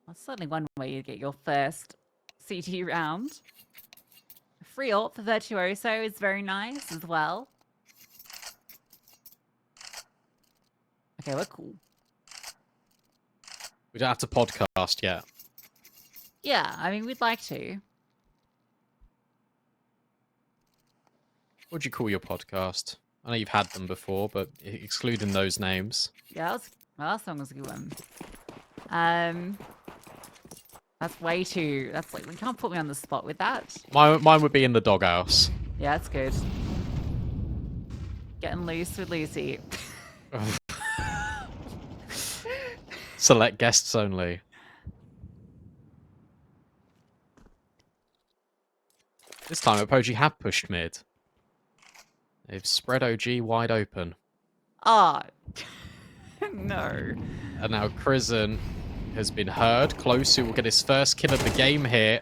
That's certainly one way you get your first CT round. Free ult for Virtuoso is very nice as well. Okay, we're cool. We don't have to podcast yet. Yeah, I mean, we'd like to. What would you call your podcast? I know you've had them before, but excluding those names. Yeah, my last one was a good one. That's way too... That's like... You can't put me on the spot with that. Mine would be In the Doghouse. Yeah, that's good. Getting loose with Lucy. Select guests only. This time, Apogee have pushed mid. They've spread OG wide open. Ah, no. And now Crizzen has been heard. Closu will get his first kill of the game here.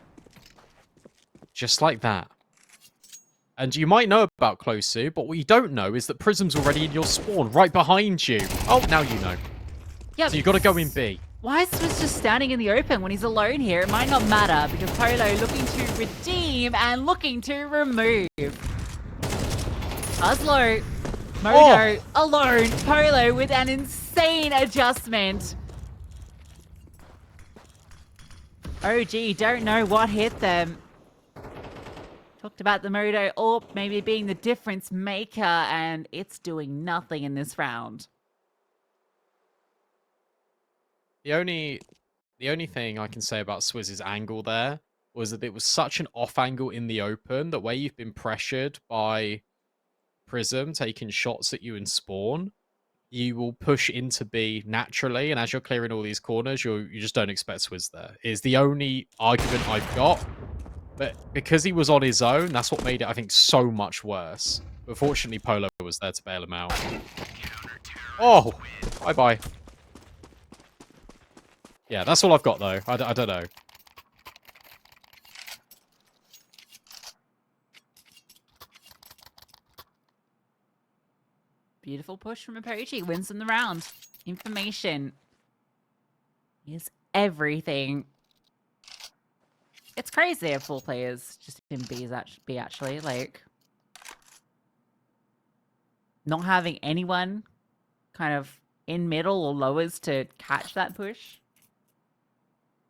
Just like that. And you might know about Closu, but what you don't know is that Prism's already in your spawn, right behind you. Oh, now you know. Yeah, So you've got to go in B. why is Swiss just standing in the open when he's alone here? It might not matter because Polo looking to redeem and looking to remove. Oslo, Mojo alone. Polo with an insane adjustment. OG don't know what hit them. Talked about the Mojo AWP maybe being the difference maker, and it's doing nothing in this round. The only thing I can say about Swizz's angle there was that it was such an off angle in the open that where you've been pressured by Prism taking shots at you in spawn, you will push into B naturally, and as you're clearing all these corners, you just don't expect Swizz there. Is the only argument I've got. But because he was on his own, that's what made it, I think, so much worse. But fortunately, Polo was there to bail him out. Oh! Bye-bye. Yeah, that's all I've got, though. I don't know. Beautiful push from Apogee. Wins in the round. Information is everything. It's crazy if 4 players just in B actually. Like, not having anyone kind of in middle or lowers to catch that push.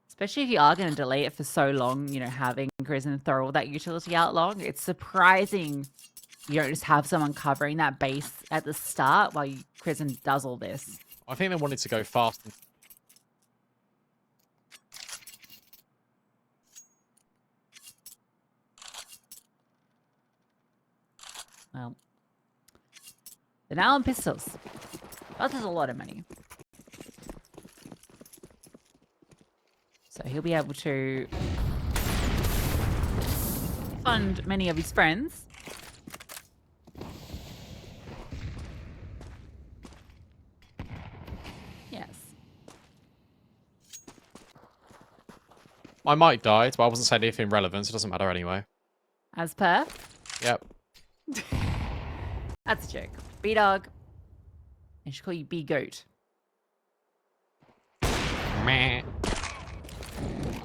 Especially if you are going to delay it for so long, you know, having Crizzen throw all that utility out long. It's surprising you don't just have someone covering that base at the start while Crizzen does all this. I think they wanted to go fast. Well, they're now on pistols. That is a lot of money. So he'll be able to fund many of his friends. Yes. I might die, but I wasn't saying anything relevant, so it doesn't matter anyway. As per. Yep. That's a joke. B-Dog. I should call you B-Goat. Meh.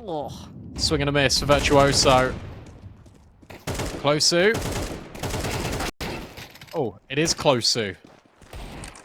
Oh. Swing and a miss for Virtuoso. Closu. Oh, it is Closu.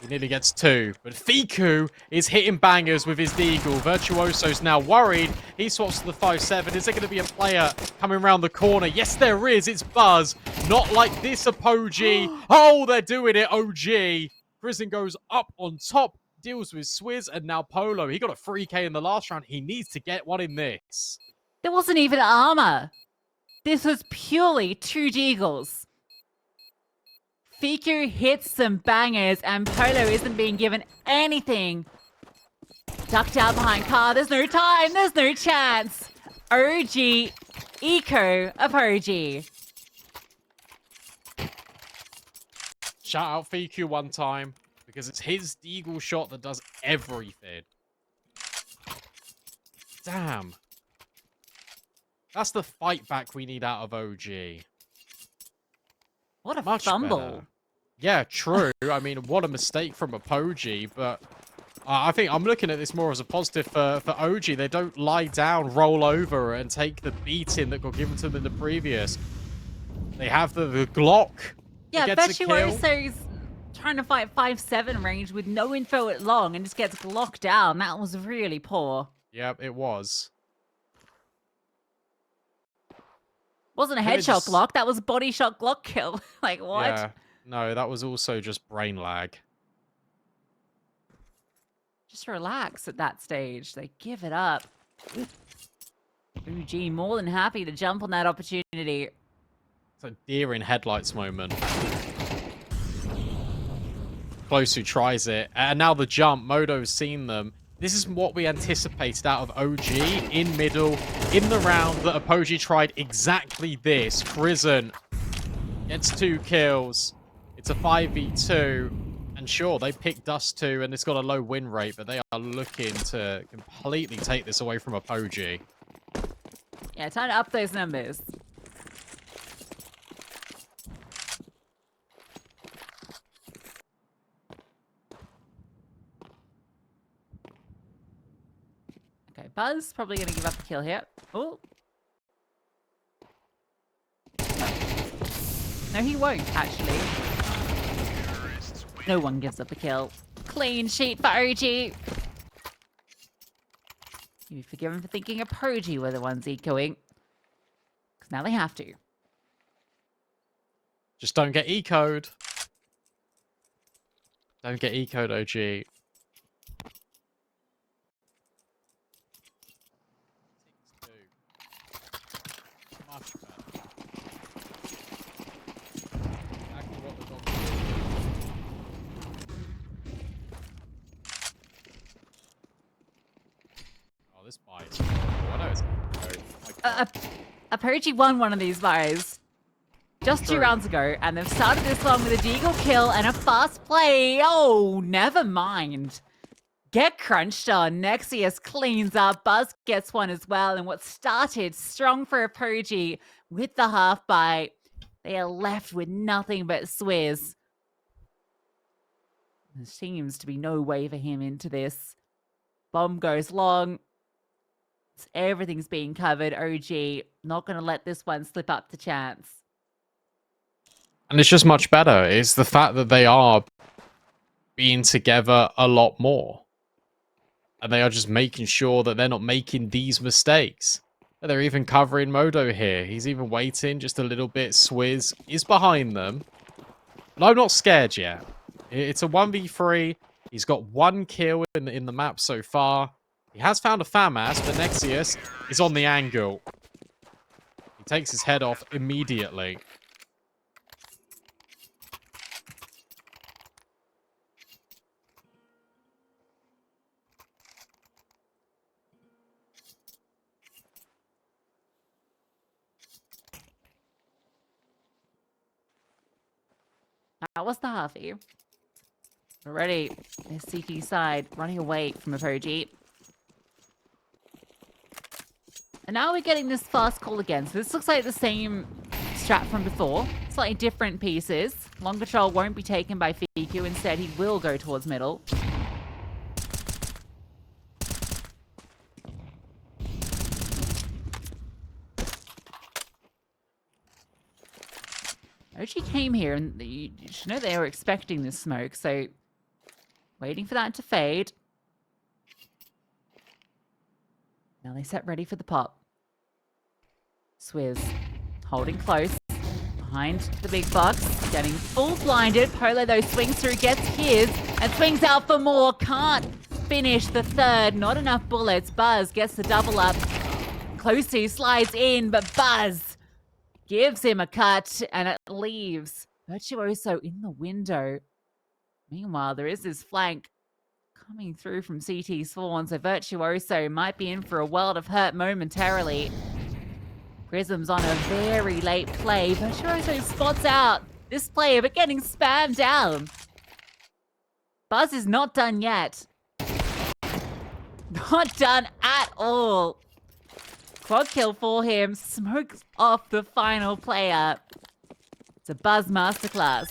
He nearly gets 2. But Fiku is hitting bangers with his Deagle. Virtuoso's now worried. He swaps to the 5-7. Is there going to be a player coming around the corner? Yes, there is. It's Buzz. Not like this, Apogee. Oh, they're doing it, OG. Crizin goes up on top, deals with Swizz, and now Polo. He got a 3K in the last round. He needs to get one in this. There wasn't even armor. This was purely two deagles. Fiku hits some bangers, and Polo isn't being given anything. Ducked out behind car. There's no time. There's no chance. OG eco Apogee. Shout out Fiku one time, because it's his deagle shot that does everything. Damn. That's the fight back we need out of OG. What a Much fumble. better. Yeah, true. I mean, what a mistake from Apogee, but I think I'm looking at this more as a positive for OG. They don't lie down, roll over, and take the beating that got given to them in the previous. They have the Glock. Yeah, that gets a kill. Virtuoso's trying to fight 5-7 range with no info at long and just gets glocked down. That was really poor. Yep, it was. Wasn't a Can I headshot just- glock, that was body shot glock kill. Like, what? Yeah. No, that was also just brain lag. Just relax at that stage. They give it up. OG more than happy to jump on that opportunity. It's a deer in headlights moment. Close who tries it. And now the jump. Modo's seen them. This is what we anticipated out of OG in middle, in the round that Apogee tried exactly this. Crizin gets 2 kills. It's a 5v2. And sure, they picked Dust2 and it's got a low win rate, but they are looking to completely take this away from Apogee. Yeah, time to up those numbers. Okay, Buzz probably going to give up a kill here. Oh. No, he won't, actually. No one gives up a kill. Clean sheet for OG. You're forgiven for thinking Apogee were the ones ecoing. Because now they have to. Just don't get ecoed. Don't get ecoed, OG. Much better. Exactly what the dog did. Oh, this bites. Oh, I know it's Apogee won one of these buys just 2 True. rounds ago, and they've started this one with a deagle kill and a fast play. Oh, never mind. Get crunched on. Nexius cleans up. Buzz gets one as well. And what started strong for Apogee with the half bite, they are left with nothing but Swizz. There seems to be no way for him into this. Bomb goes long. Everything's being covered. OG not going to let this one slip up to chance. And it's just much better. It's the fact that they are being together a lot more. And they are just making sure that they're not making these mistakes. And they're even covering Modo here. He's even waiting just a little bit. Swizz is behind them. But I'm not scared yet. It's a 1v3. He's got 1 kill in the map so far. He has found a FAMAS, but Nexius is on the angle. He takes his head off immediately. That was the halfie. Already, their CT side running away from Apogee. And now we're getting this fast call again. So this looks like the same strat from before. Slightly different pieces. Long control won't be taken by Fiku. Instead, he will go towards middle. OG came here, and you should know they were expecting this smoke, so waiting for that to fade. Now they set ready for the pop. Swizz holding close behind the big box, getting full blinded. Polo, though, swings through, gets his, and swings out for more. Can't finish the third. Not enough bullets. Buzz gets the double up. Closey slides in, but Buzz gives him a cut, and it leaves Virtuoso in the window. Meanwhile, there is this flank coming through from CT Spawn, so Virtuoso might be in for a world of hurt momentarily. Prism's on a very late play. Virtuoso spots out this player, but getting spammed down. Buzz is not done yet. Not done at all. Quad kill for him. Smokes off the final player. It's a Buzz masterclass.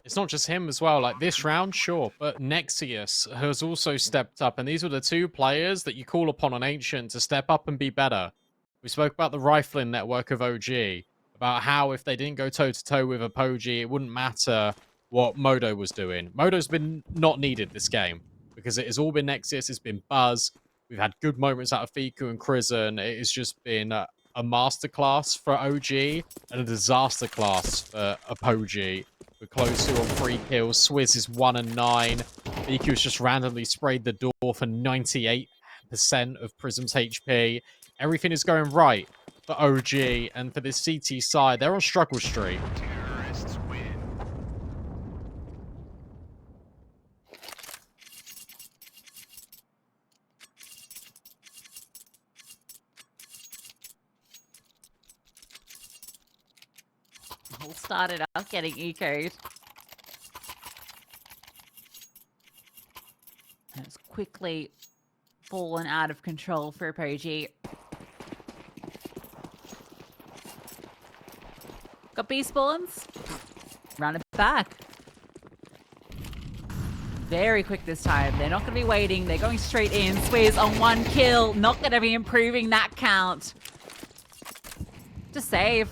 It's not just him as well. Like this round, sure, but Nexius has also stepped up, and these were the two players that you call upon on Ancient to step up and be better. We spoke about the rifling network of OG, about how if they didn't go toe-to-toe with Apogee, it wouldn't matter what Modo was doing. Modo's been not needed this game, because it has all been Nexius, it's been Buzz. We've had good moments out of Fiku and Crizzen. It has just been a masterclass for OG and a disaster class for Apogee. We're close to on 3 kills. Swizz is 1 and 9. Fiku's just randomly sprayed the door for 98% of Prism's HP. Everything is going right for OG, and for this CT side, they're on struggle streak. Terrorists win. All started off getting ecoed. And it's quickly fallen out of control for Apogee. Got B spawns. Run it back. Very quick this time. They're not going to be waiting. They're going straight in. Swizz on 1 kill. Not going to be improving that count. Just save.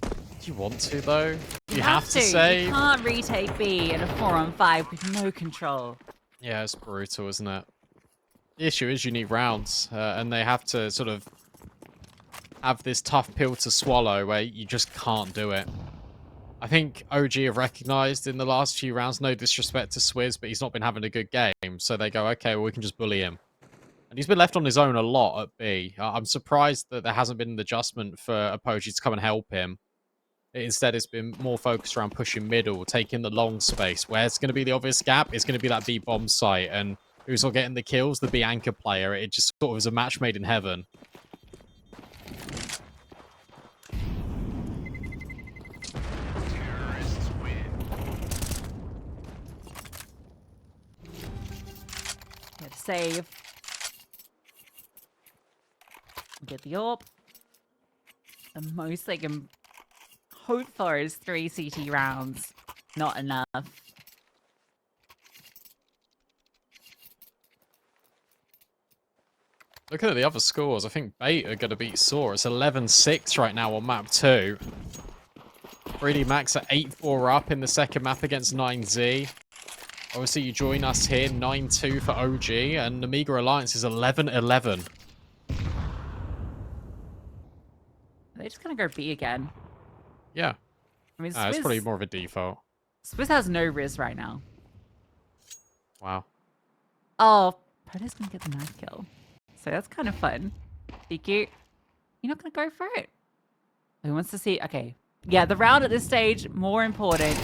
Do you want to, though? You have to You save? can't retake B in a 4-on-5 with no control. Yeah, it's brutal, isn't it? The issue is you need rounds, and they have to sort of have this tough pill to swallow where you just can't do it. I think OG have recognized in the last few rounds, no disrespect to Swizz, but he's not been having a good game. So they go, okay, well, we can just bully him. And he's been left on his own a lot at B. I'm surprised that there hasn't been an adjustment for Apogee to come and help him. Instead, it's been more focused around pushing middle, taking the long space. Where it's going to be the obvious gap, it's going to be that B bomb site. And who's all getting the kills? The B anchor player. It just sort of is a match made in heaven. Terrorists win. Get a save. Get the AWP. The most they can hope for is 3 CT rounds. Not enough. Looking at the other scores, I think Bait are going to beat Saw. It's 11-6 right now on map 2. 3D Max at 8-4 up in the second map against 9Z. Obviously, you join us here, 9-2 for OG, and Amiga Alliance is 11-11. Are they just going to go B again? Yeah. I mean, It's probably more of a default. Swizz has no riz right now. Wow. Oh, Poto's going to get the knife kill. So that's kind of fun. Fiku, you're not going to go for it? Who wants to see? Okay. Yeah, the round at this stage, more important.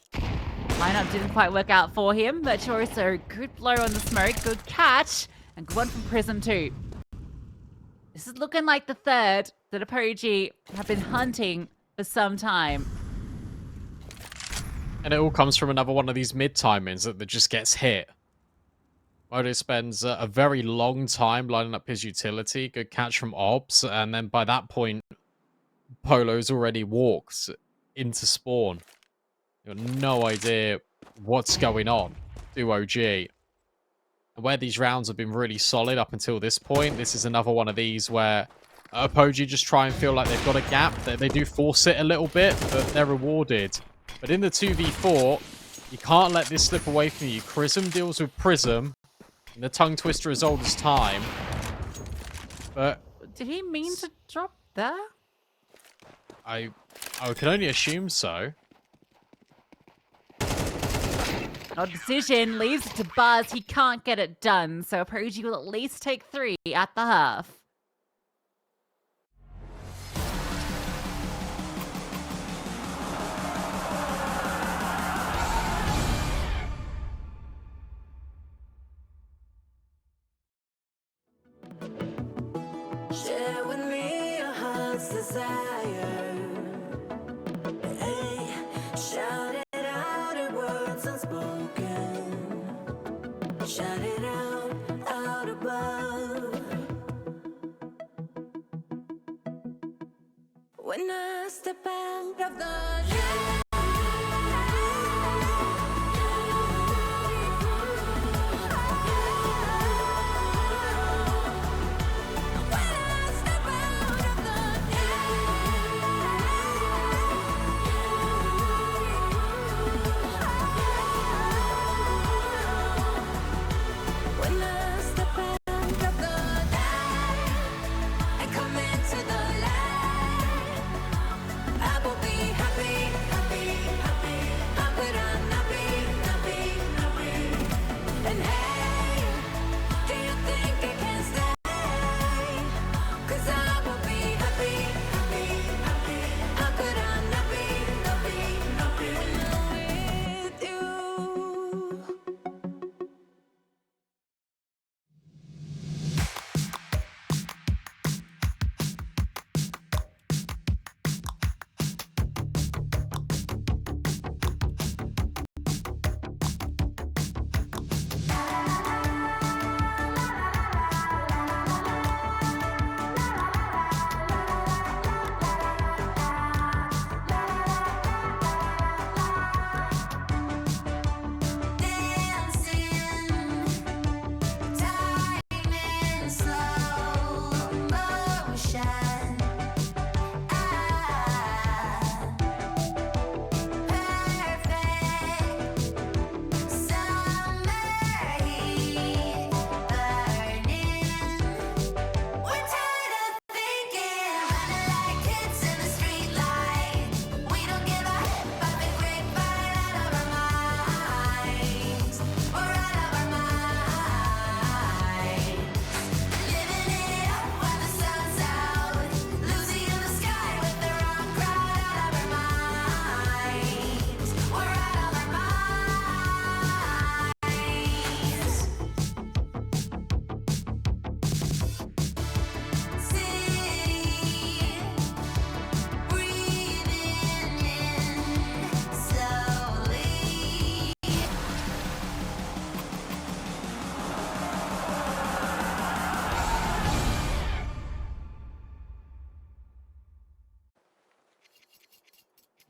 Lineup didn't quite work out for him, but also good blow on the smoke, good catch, and good one from Prism too. This is looking like the third that Apogee have been hunting for some time. And it all comes from another one of these mid-timings that just gets hit. Modo spends a very long time lining up his utility. Good catch from Obs. And then by that point, Polo's already walked into spawn. You have no idea what's going on. Do OG. And where these rounds have been really solid up until this point, this is another one of these where Apogee just try and feel like they've got a gap. They do force it a little bit, but they're rewarded. But in the 2v4, You can't let this slip away from you. Chrism deals with Prism. And the tongue twister is old as time. But Did he mean to drop there? I can only assume so. No decision leaves it to Buzz. He can't get it done, so Apogee will at least take 3 at the half. Share with me your heart's desire. Hey, shout it out in words unspoken. Shout it out above. When I step out of the when I step out of the night, I come into the light. I will be happy, happy, happy. How could I not be, not be, not be? And hey, do you think I can stay? 'Cause I will be happy, happy, happy. How could I not be, not be, not be with you?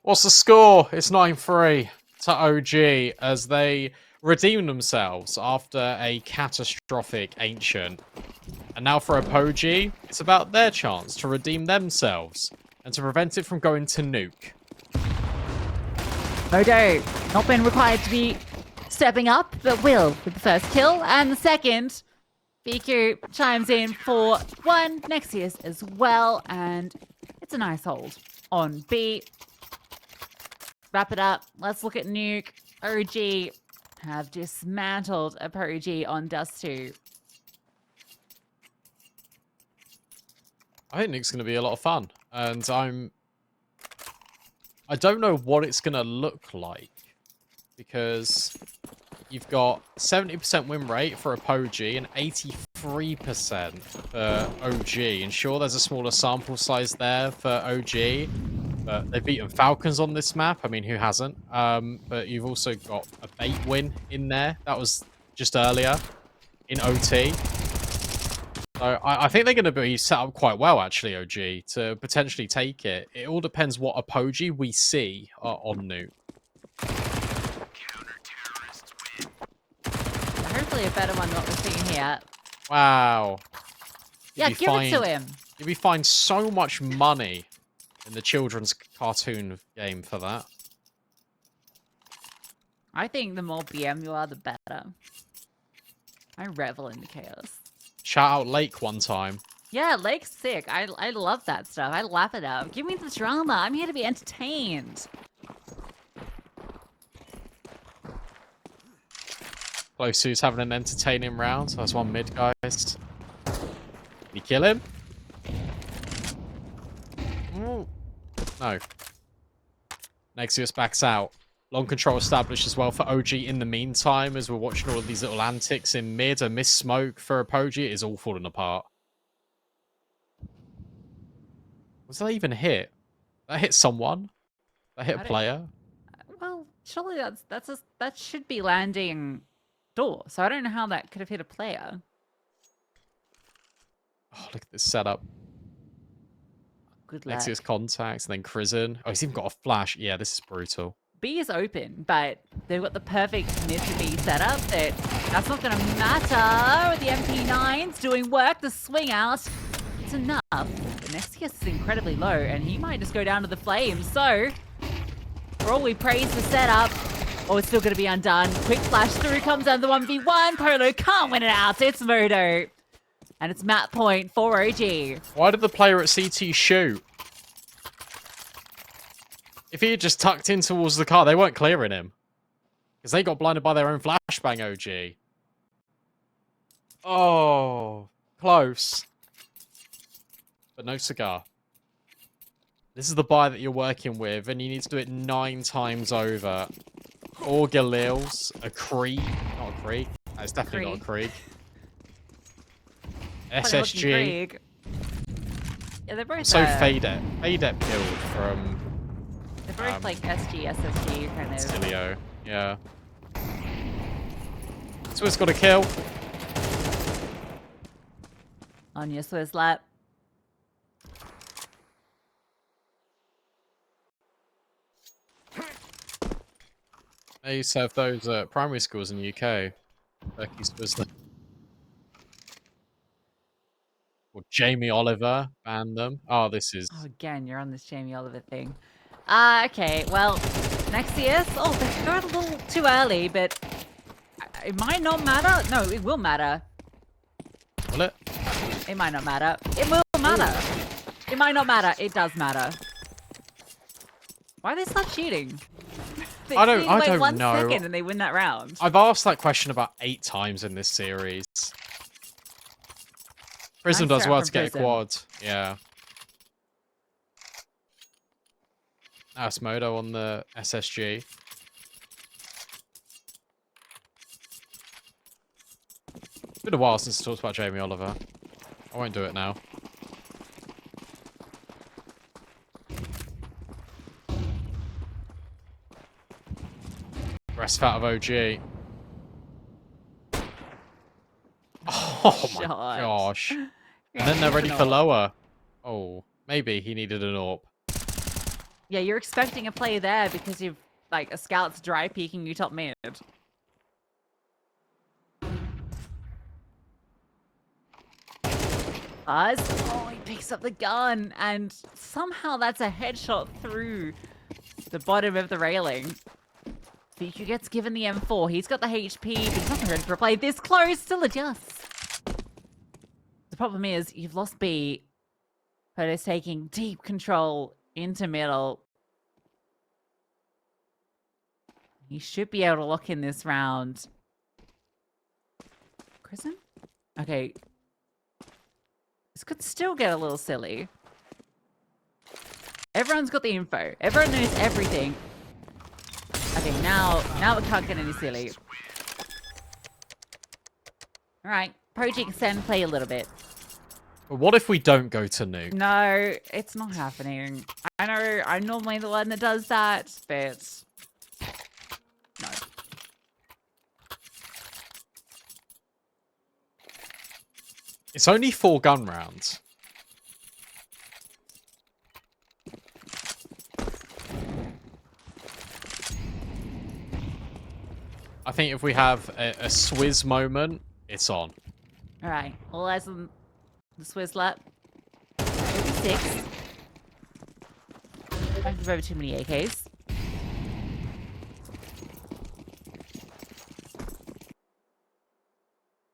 What's the score? It's 9-3 to OG as they redeem themselves after a catastrophic ancient. And now for Apogee, it's about their chance to redeem themselves and to prevent it from going to Nuke. Modo, not been required to be stepping up, but will with the first kill. And the second, BQ chimes in for 1. Nexius as well. And it's a nice hold on B. Wrap it up. Let's look at Nuke. OG have dismantled Apogee on Dust2. I think Nuke's going to be a lot of fun. And I don't know what it's going to look like. Because you've got 70% win rate for Apogee and 83% for OG. And sure, there's a smaller sample size there for OG. But they've beaten Falcons on this map. I mean, who hasn't? But you've also got a bait win in there. That was just earlier in OT. So I think they're going to be set up quite well, actually, OG, to potentially take it. It all depends what Apogee we see on Nuke. Hopefully a better one than what we're seeing here. Wow. Yeah, Did we give it to him. Did we find so much money in the children's cartoon game for that? I think the more BM you are, the better. I revel in the chaos. Shout out Lake one time. Yeah, Lake's sick. I love that stuff. I laugh it up. Give me the drama. I'm here to be entertained. Close who's having an entertaining round. That's one mid, guys. Did you kill him? Ooh. No. Nexius backs out. Long control established as well for OG in the meantime, as we're watching all of these little antics in mid. A miss smoke for Apogee. It is all falling apart. Was that even a hit? That hit someone? That hit a player? Well, surely that should be landing door. So I don't know how that could have hit a player. Oh, look at this setup. Good luck. Nexius contacts, and then Crizzen. Oh, he's even got a flash. Yeah, this is brutal. B is open, but they've got the perfect mid to B setup. That's not going to matter. With the MP9s doing work, the swing out, it's enough. But Nexius is incredibly low, and he might just go down to the flames. So, for all we praise the setup, oh, it's still going to be undone. Quick flash through comes under the 1v1. Polo can't win it out. It's Modo. And it's map point for OG. Why did the player at CT shoot? If he had just tucked in towards the car, they weren't clearing him. Because they got blinded by their own flashbang, OG. Oh, close. But no cigar. This is the buy that you're working with, and you need to do it 9 times over. Or Galil's, a Krieg. Not a Krieg. It's definitely not a Krieg. SSG. Yeah, they're both So Fadep. Fadep build from they're both like SG, SSG kind of. Stilio. Yeah. Swiss got a kill. On your Swiss lap. They used to have those at primary schools in the UK. Becky Swiss. Or Jamie Oliver banned them. Oh, this is. Oh, again, you're on this Jamie Oliver thing. Okay, well, Nexius. Oh, they got a little too early, but it might not matter. No, it will matter. Will it? It might not matter. It will matter. It might not matter. It does matter. Why they start cheating? I don't know. 1 second and they win that round. I've asked that question about 8 times in this series. Prism Nice does start well from to get a Prism. quad. Yeah. That's Modo on the SSG. It's been a while since I talked about Jamie Oliver. I won't do it now. Rest out of OG. Oh my Shot. gosh. And then they're ready for lower. Oh, maybe he needed an AWP. Yeah, you're expecting a play there because you've like a scout's dry peeking you top mid. Buzz. Oh, he picks up the gun and somehow that's a headshot through the bottom of the railing. Feature gets given the M4. He's got the HP, but he's not ready for a play this close. Still adjusts. The problem is you've lost B. Photo's taking deep control into middle. He should be able to lock in this round. Crizzen? Okay. This could still get a little silly. Everyone's got the info. Everyone knows everything. Okay, now it can't get any silly. Alright, Project Send play a little bit. But what if we don't go to Nuke? No, it's not happening. I know I'm normally the one that does that, but no. It's only 4 gun rounds. I think if we have a Swizz moment, it's on. Alright, all eyes on the Swiss lap. 56. Don't give over too many AKs.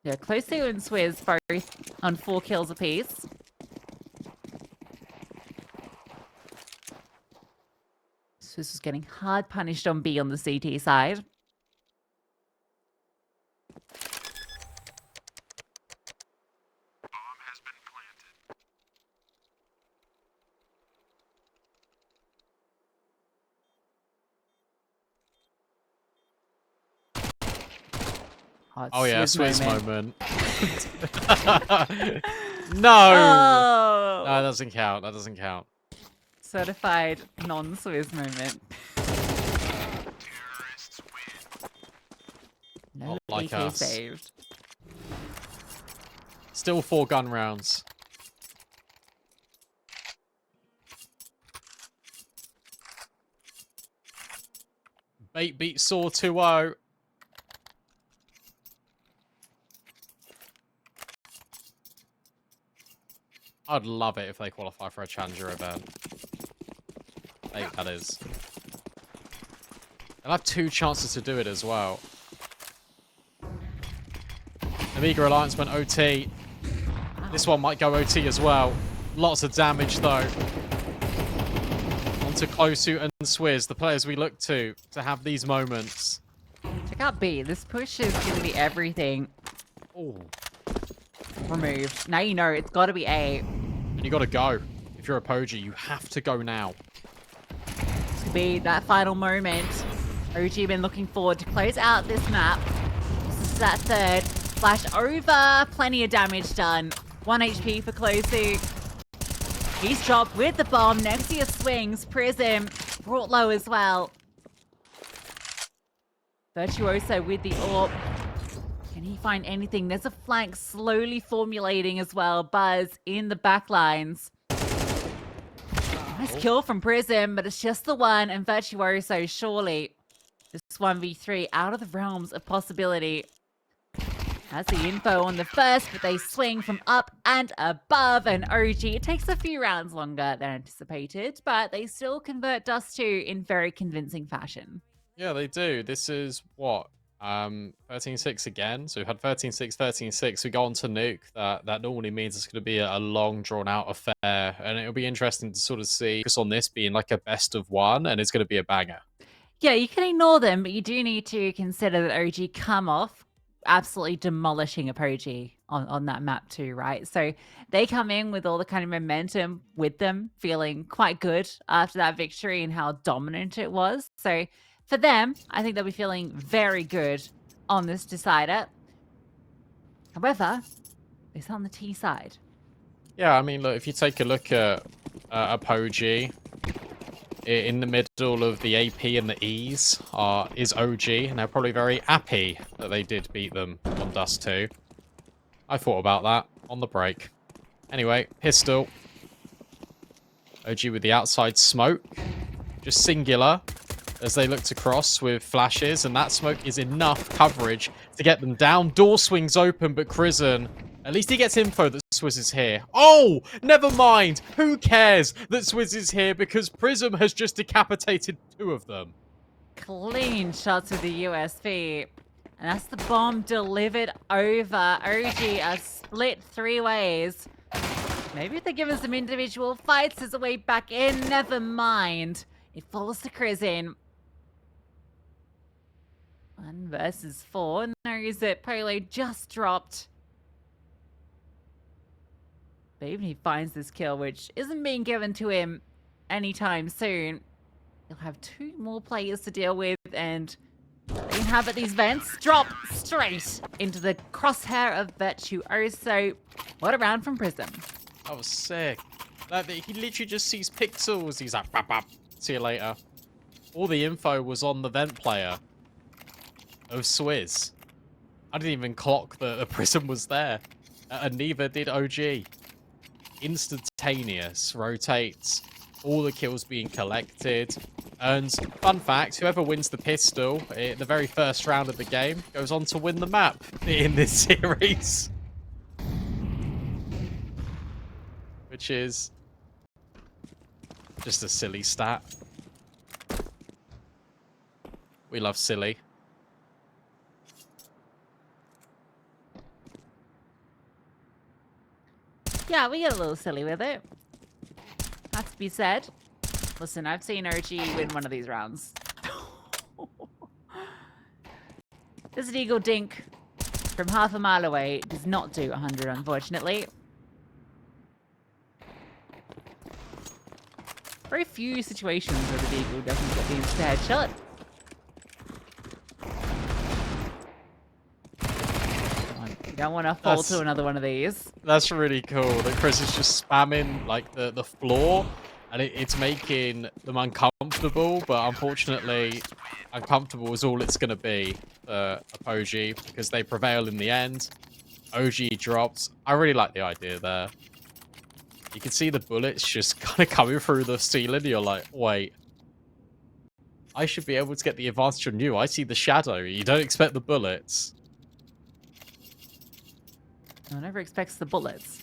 Yeah, Closey and Swizz both on 4 kills apiece. Swizz is getting hard punished on B on the CT side. Bomb has been planted. It's Oh yeah, Swizz Swizz moment. moment. No! Oh! No, that doesn't count. That doesn't count. Certified non-Swizz moment. Terrorists win. No Not like AK us. saved. Still 4 gun rounds. Bait beat Saw 2-0. I'd love it if they qualify for a Challenger event. That is. They'll have 2 chances to do it as well. Amiga Alliance went OT. This one might go OT as well. Lots of damage though. Onto Closu and Swizz, the players we look to have these moments. Check out B. This push is going to be everything Oh, removed. Now you know it's got to be A. and you got to go. If you're Apogee, you have to go now. This could be that final moment. OG been looking forward to close out this map. This is that third. Flash over. Plenty of damage done. 1 HP for Closey. He's dropped with the bomb. Nexia swings. Prism brought low as well. Virtuoso with the AWP. Can he find anything? There's a flank slowly formulating as well. Buzz in the back lines. Nice kill from Prism, but it's just the one. And Virtuoso, surely this 1v3 out of the realms of possibility. Has the info on the first, but they swing from up and above. And OG, it takes a few rounds longer than anticipated, but they still convert Dust2 in very convincing fashion. Yeah, they do. This is what? 13-6 again. So we've had 13-6, 13-6. We go on to Nuke. That normally means it's going to be a long, drawn-out affair. And it'll be interesting to sort of see, focus on this being like a best of one, and it's going to be a banger. Yeah, you can ignore them, but you do need to consider that OG come off absolutely demolishing Apogee on that map too, right? So they come in with all the kind of momentum with them, feeling quite good after that victory and how dominant it was. So for them, I think they'll be feeling very good on this decider. However, it's on the T side. Yeah, I mean, look, if you take a look at Apogee, in the middle of the AP and the E's is OG, and they're probably very happy that they did beat them on Dust2. I thought about that on the break. Anyway, pistol. OG with the outside smoke. Just singular as they look to cross with flashes, and that smoke is enough coverage to get them down. Door swings open, but Crizzen, at least he gets info that Swizz is here. Oh, never mind. Who cares that Swizz is here because Prism has just decapitated 2 of them. Clean shots with the USP. And that's the bomb delivered over. OG are split 3 ways. Maybe if they give us some individual fights as a way back in. Never mind. It falls to Crizzen. 1 versus 4. Knows that Polo just dropped. But even if he finds this kill, which isn't being given to him anytime soon, he'll have 2 more players to deal with, and they inhabit these vents. Drop straight into the crosshair of Virtuoso. What a round from Prism. That was sick. He literally just sees pixels. He's like, bap, bap. See you later. All the info was on the vent player of Swizz. I didn't even clock that the Prism was there. And neither did OG. Instantaneous rotates, all the kills being collected, and fun fact, whoever wins the pistol in the very first round of the game goes on to win the map in this series, which is just a silly stat. We love silly. Yeah, we get a little silly with it. Has to be said. Listen, I've seen OG win one of these rounds. This Eagle Dink from half a mile away does not do 100, unfortunately. Very few situations where the Eagle doesn't get the insta headshot. Come on, you don't want to fall to another one of these. That's really cool that Chris is just spamming like the floor, and it's making them uncomfortable. But unfortunately, uncomfortable is all it's going to be for Apogee because they prevail in the end. OG drops. I really like the idea there. You can see the bullets just kind of coming through the ceiling. You're like, wait, I should be able to get the advantage on you. I see the shadow. You don't expect the bullets. No one ever expects the bullets.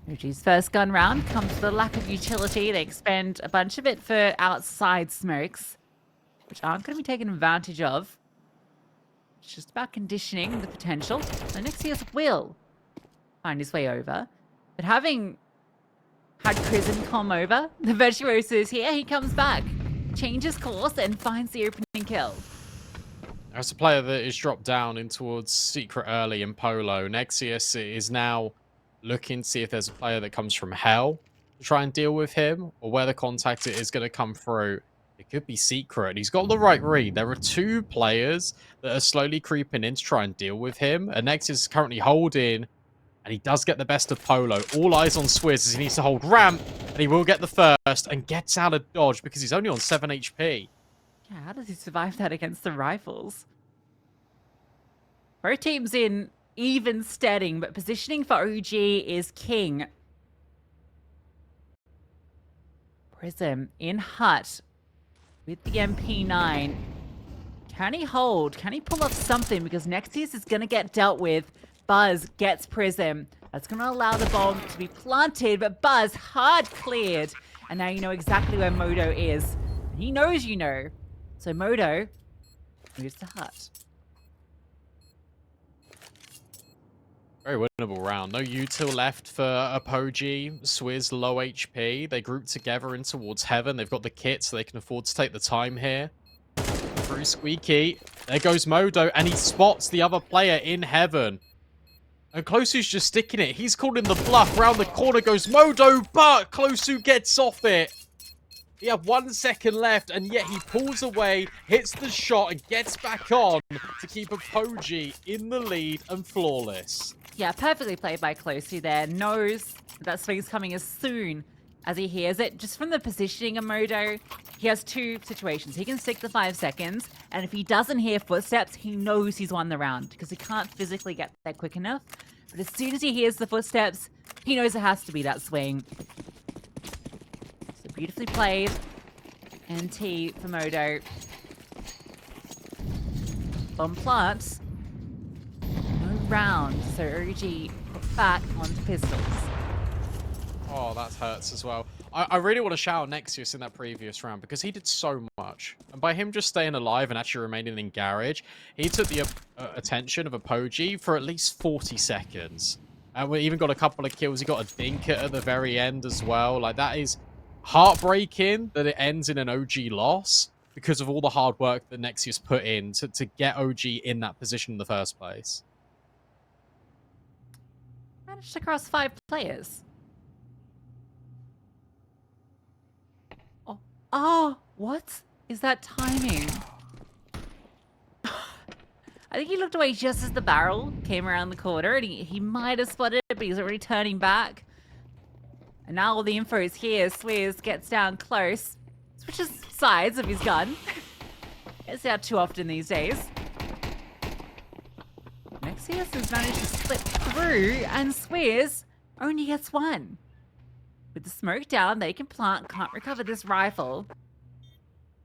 OG's first gun round comes with a lack of utility. They expend a bunch of it for outside smokes, which aren't going to be taken advantage of. It's just about conditioning the potential. The Nexius will find his way over. But having had Crizzen come over, the Virtuoso is here. He comes back, changes course, and finds the opening kill. There's a player that is dropped down in towards Secret early in Polo. Nexius is now looking to see if there's a player that comes from Hell to try and deal with him, or where the contact is going to come through. It could be Secret. He's got the right read. There are two players that are slowly creeping in to try and deal with him. And Nexius is currently holding, and he does get the best of Polo. All eyes on Swizz as he needs to hold ramp, and he will get the first and gets out of dodge because he's only on 7 HP. Yeah, how does he survive that against the rifles? Both teams in even steading, but positioning for OG is king. Prism in hut with the MP9. Can he hold? Can he pull off something? Because Nexius is going to get dealt with. Buzz gets Prism. That's going to allow the bomb to be planted, but Buzz hard cleared. And now you know exactly where Modo is. He knows you know. So Modo moves to hut. Very winnable round. No util left for Apogee. Swizz low HP. They group together in towards Heaven. They've got the kit, so they can afford to take the time here. Through Squeaky. There goes Modo, and he spots the other player in Heaven. And Closu's just sticking it. He's calling the bluff. Round the corner goes Modo, but Closu gets off it. He had 1 second left, and yet he pulls away, hits the shot, and gets back on to keep Apogee in the lead and flawless. Yeah, perfectly played by Closey there. Knows that swing's coming as soon as he hears it. Just from the positioning of Modo, he has two situations. He can stick the 5 seconds, and if he doesn't hear footsteps, he knows he's won the round because he can't physically get there quick enough. But as soon as he hears the footsteps, he knows it has to be that swing. So beautifully played. NT for Modo. Bomb plants. No round, so OG back onto pistols. Oh, that hurts as well. I really want to shout out Nexius in that previous round because he did so much. And by him just staying alive and actually remaining in garage, he took the attention of Apogee for at least 40 seconds. And we even got a couple of kills. He got a dink at the very end as well. Like, that is heartbreaking that it ends in an OG loss because of all the hard work that Nexius put in to get OG in that position in the first place. Managed across 5 players. Oh, what is that timing? I think he looked away just as the barrel came around the corner, and he might have spotted it, but he's already turning back. And now all the info is here. Swizz gets down close, switches sides of his gun. It's out too often these days. Nexius has managed to slip through, and Swizz only gets one. With the smoke down, they can plant, can't recover this rifle.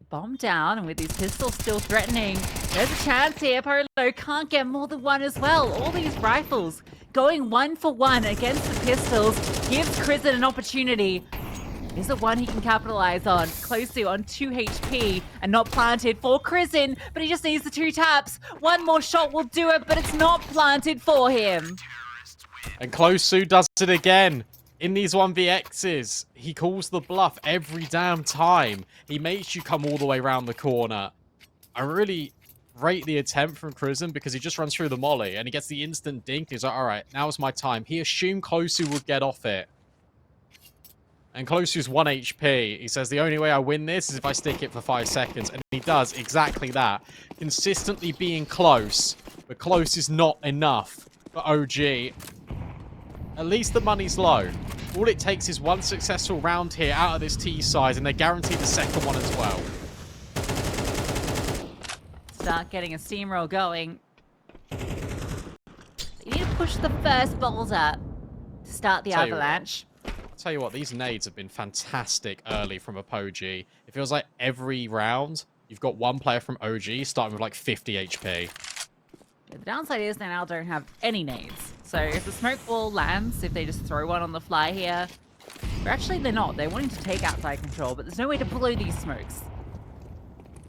Bomb down, and with his pistol still threatening, there's a chance here. Polo can't get more than one as well. All these rifles going 1-for-1 against the pistols gives Crizzen an opportunity. Is it one he can capitalize on? Closu on 2 HP and not planted for Crizzen, but he just needs the 2 taps. One more shot will do it, but it's not planted for him. And Closu does it again. In these 1vx's, he calls the bluff every damn time. He makes you come all the way around the corner. I really rate the attempt from Crizzen because he just runs through the molly and he gets the instant dink. He's like, all right, now's my time. He assumed Closu would get off it. And Closu's 1 HP. He says, the only way I win this is if I stick it for 5 seconds. And he does exactly that. Consistently being close. But close is not enough for OG. At least the money's low. All it takes is 1 successful round here out of this T side, and they're guaranteed the second one as well. Start getting a steamroll going. You need to push the first boulder to start the avalanche. Tell you what, these nades have been fantastic early from Apogee. It feels like every round, you've got one player from OG starting with like 50 HP. The downside is they now don't have any nades. So if the smoke ball lands, if they just throw one on the fly here, or actually they're not. They're wanting to take outside control, but there's no way to blow these smokes.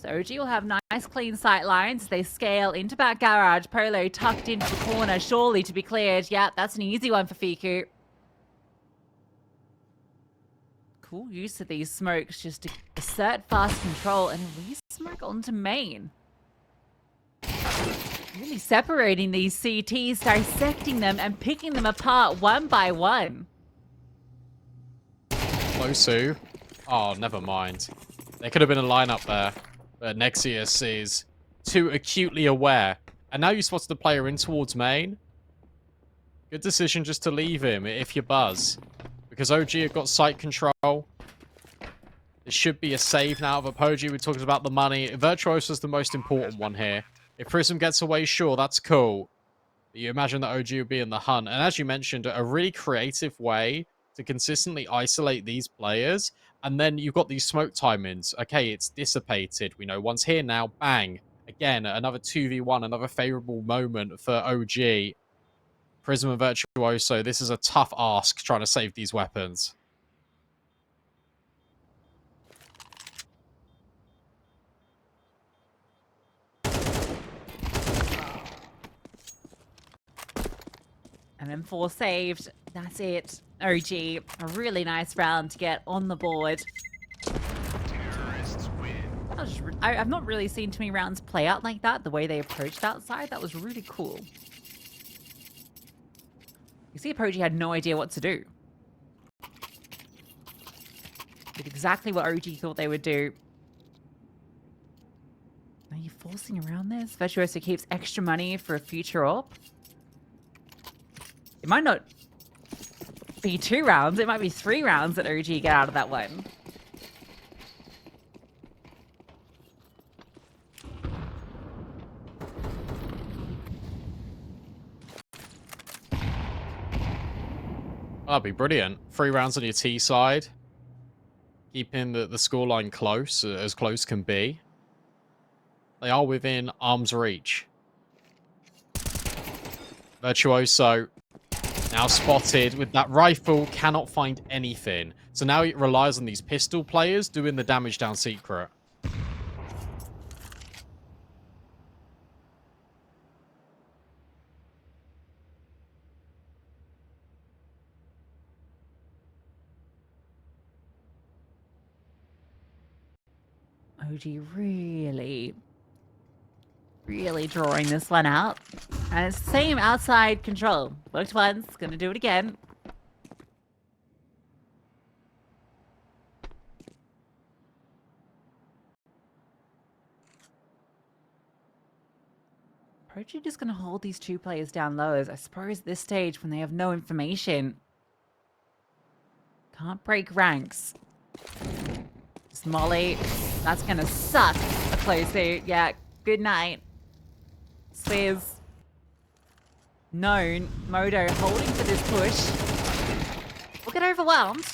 So OG will have nice clean sight lines. They scale into back garage. Polo tucked into the corner, surely to be cleared. Yeah, that's an easy one for Fiku. Cool use of these smokes just to assert fast control and re-smoke onto main. Really separating these CTs, dissecting them and picking them apart one by one. Closu. Oh, never mind. There could have been a lineup there. But Nexius is too acutely aware. And now you spotted the player in towards main. Good decision just to leave him if you buzz. Because OG have got sight control. It should be a save now of Apogee. We're talking about the money. Virtuoso's the most important one here. If Prism gets away, sure, that's cool. But you imagine that OG would be in the hunt. And as you mentioned, a really creative way to consistently isolate these players. And then you've got these smoke timings. Okay, it's dissipated. We know one's here now. Bang. Again, another 2v1, another favorable moment for OG. Prism and Virtuoso, this is a tough ask trying to save these weapons. And then 4 saved. That's it. OG, a really nice round to get on the board. Terrorists win. I've not really seen too many rounds play out like that, the way they approached outside. That was really cool. You see, Apogee had no idea what to do. Did exactly what OG thought they would do. Are you forcing around this? Virtuoso keeps extra money for a future AWP. It might not be 2 rounds. It might be 3 rounds that OG get out of that one. That'd be brilliant. 3 rounds on your T side. Keeping the scoreline close, as close can be. They are within arm's reach. Virtuoso now spotted with that rifle, cannot find anything. So now it relies on these pistol players doing the damage down secret. OG really drawing this one out. And it's the same outside control. Worked once, gonna do it again. Apogee just gonna hold these 2 players down low, as I suppose at this stage when they have no information. Can't break ranks. Just Molly. That's gonna suck. A close suit. Yeah, good night. Swizz. Known. Modo holding for this push. We'll get overwhelmed.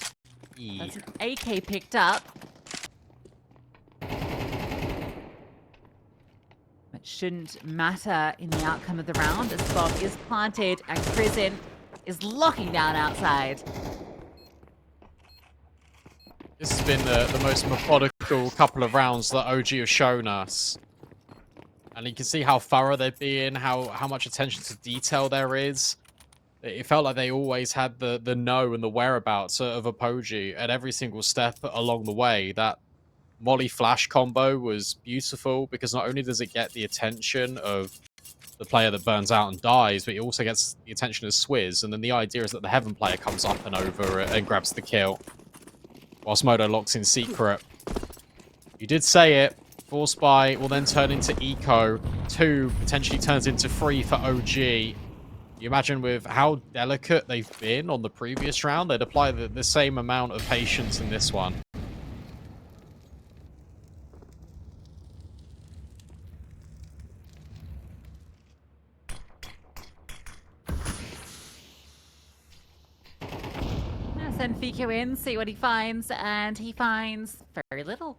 Yeah. That's an AK picked up. It shouldn't matter in the outcome of the round as bomb is planted and Prison is locking down outside. This has been the most methodical couple of rounds that OG have shown us. And you can see how thorough they're being, how much attention to detail there is. It felt like they always had the know and the whereabouts of Apogee at every single step along the way. That Molly Flash combo was beautiful because not only does it get the attention of the player that burns out and dies, but it also gets the attention of Swizz. And then the idea is that the Heaven player comes up and over and grabs the kill, whilst Modo locks in Secret. You did say it. Force Buy will then turn into Eco. 2 potentially turns into 3 for OG. You imagine with how delicate they've been on the previous round, they'd apply the same amount of patience in this one. Now send Fico in, see what he finds, and he finds very little.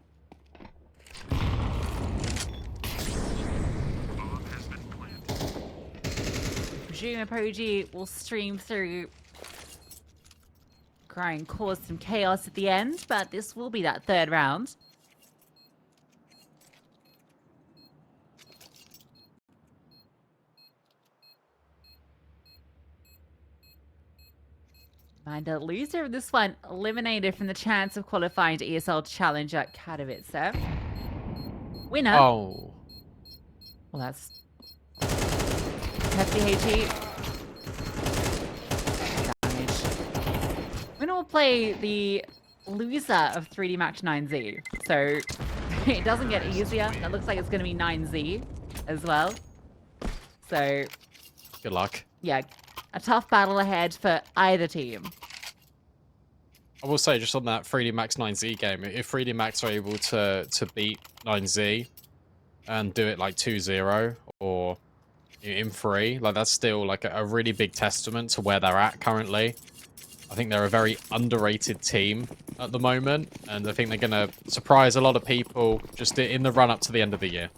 Presume Apogee will stream through, try and cause some chaos at the end, but this will be that third round. And the loser of this one eliminated from the chance of qualifying to ESL Challenger Katowice. Winner. Oh. Well, that's FBHE. Damage. Winner will play the loser of 3D Match 9Z. So it doesn't get easier. That looks like it's going to be 9Z as well. So Good luck. yeah, a tough battle ahead for either team. I will say, just on that 3D Max 9Z game, if 3D Max are able to beat 9Z and do it like 2-0 or in 3, like that's still like a really big testament to where they're at currently. I think they're a very underrated team at the moment, and I think they're going to surprise a lot of people just in the run-up to the end of the year.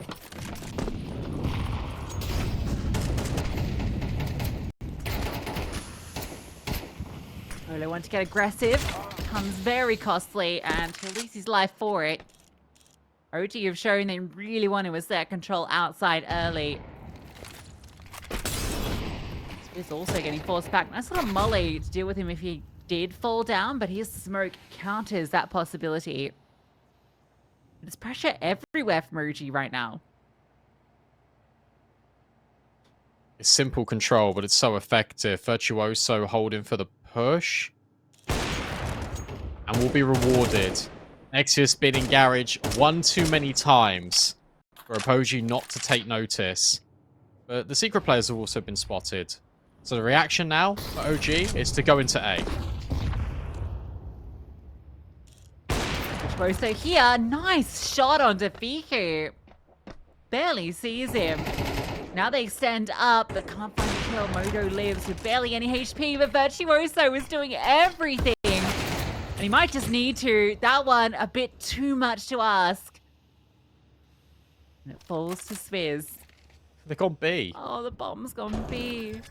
Olo want to get aggressive. Becomes very costly, and he'll lose his life for it. OG have shown they really want to assert control outside early. Is also getting forced back. Nice little molly to deal with him if he did fall down, but his smoke counters that possibility. There's pressure everywhere from OG right now. It's simple control, but it's so effective. Virtuoso holding for the push. And will be rewarded. Nexus been in garage one too many times for Apogee not to take notice. But the secret players have also been spotted. So the reaction now for OG is to go into A. Virtuoso here. Nice shot onto Fiku. Barely sees him. Now they extend up, but can't find the kill. Modo lives with barely any HP, but Virtuoso is doing everything. And he might just need to. That one, a bit too much to ask. And it falls to Swizz. They've gone B. Oh, the bomb's gone B.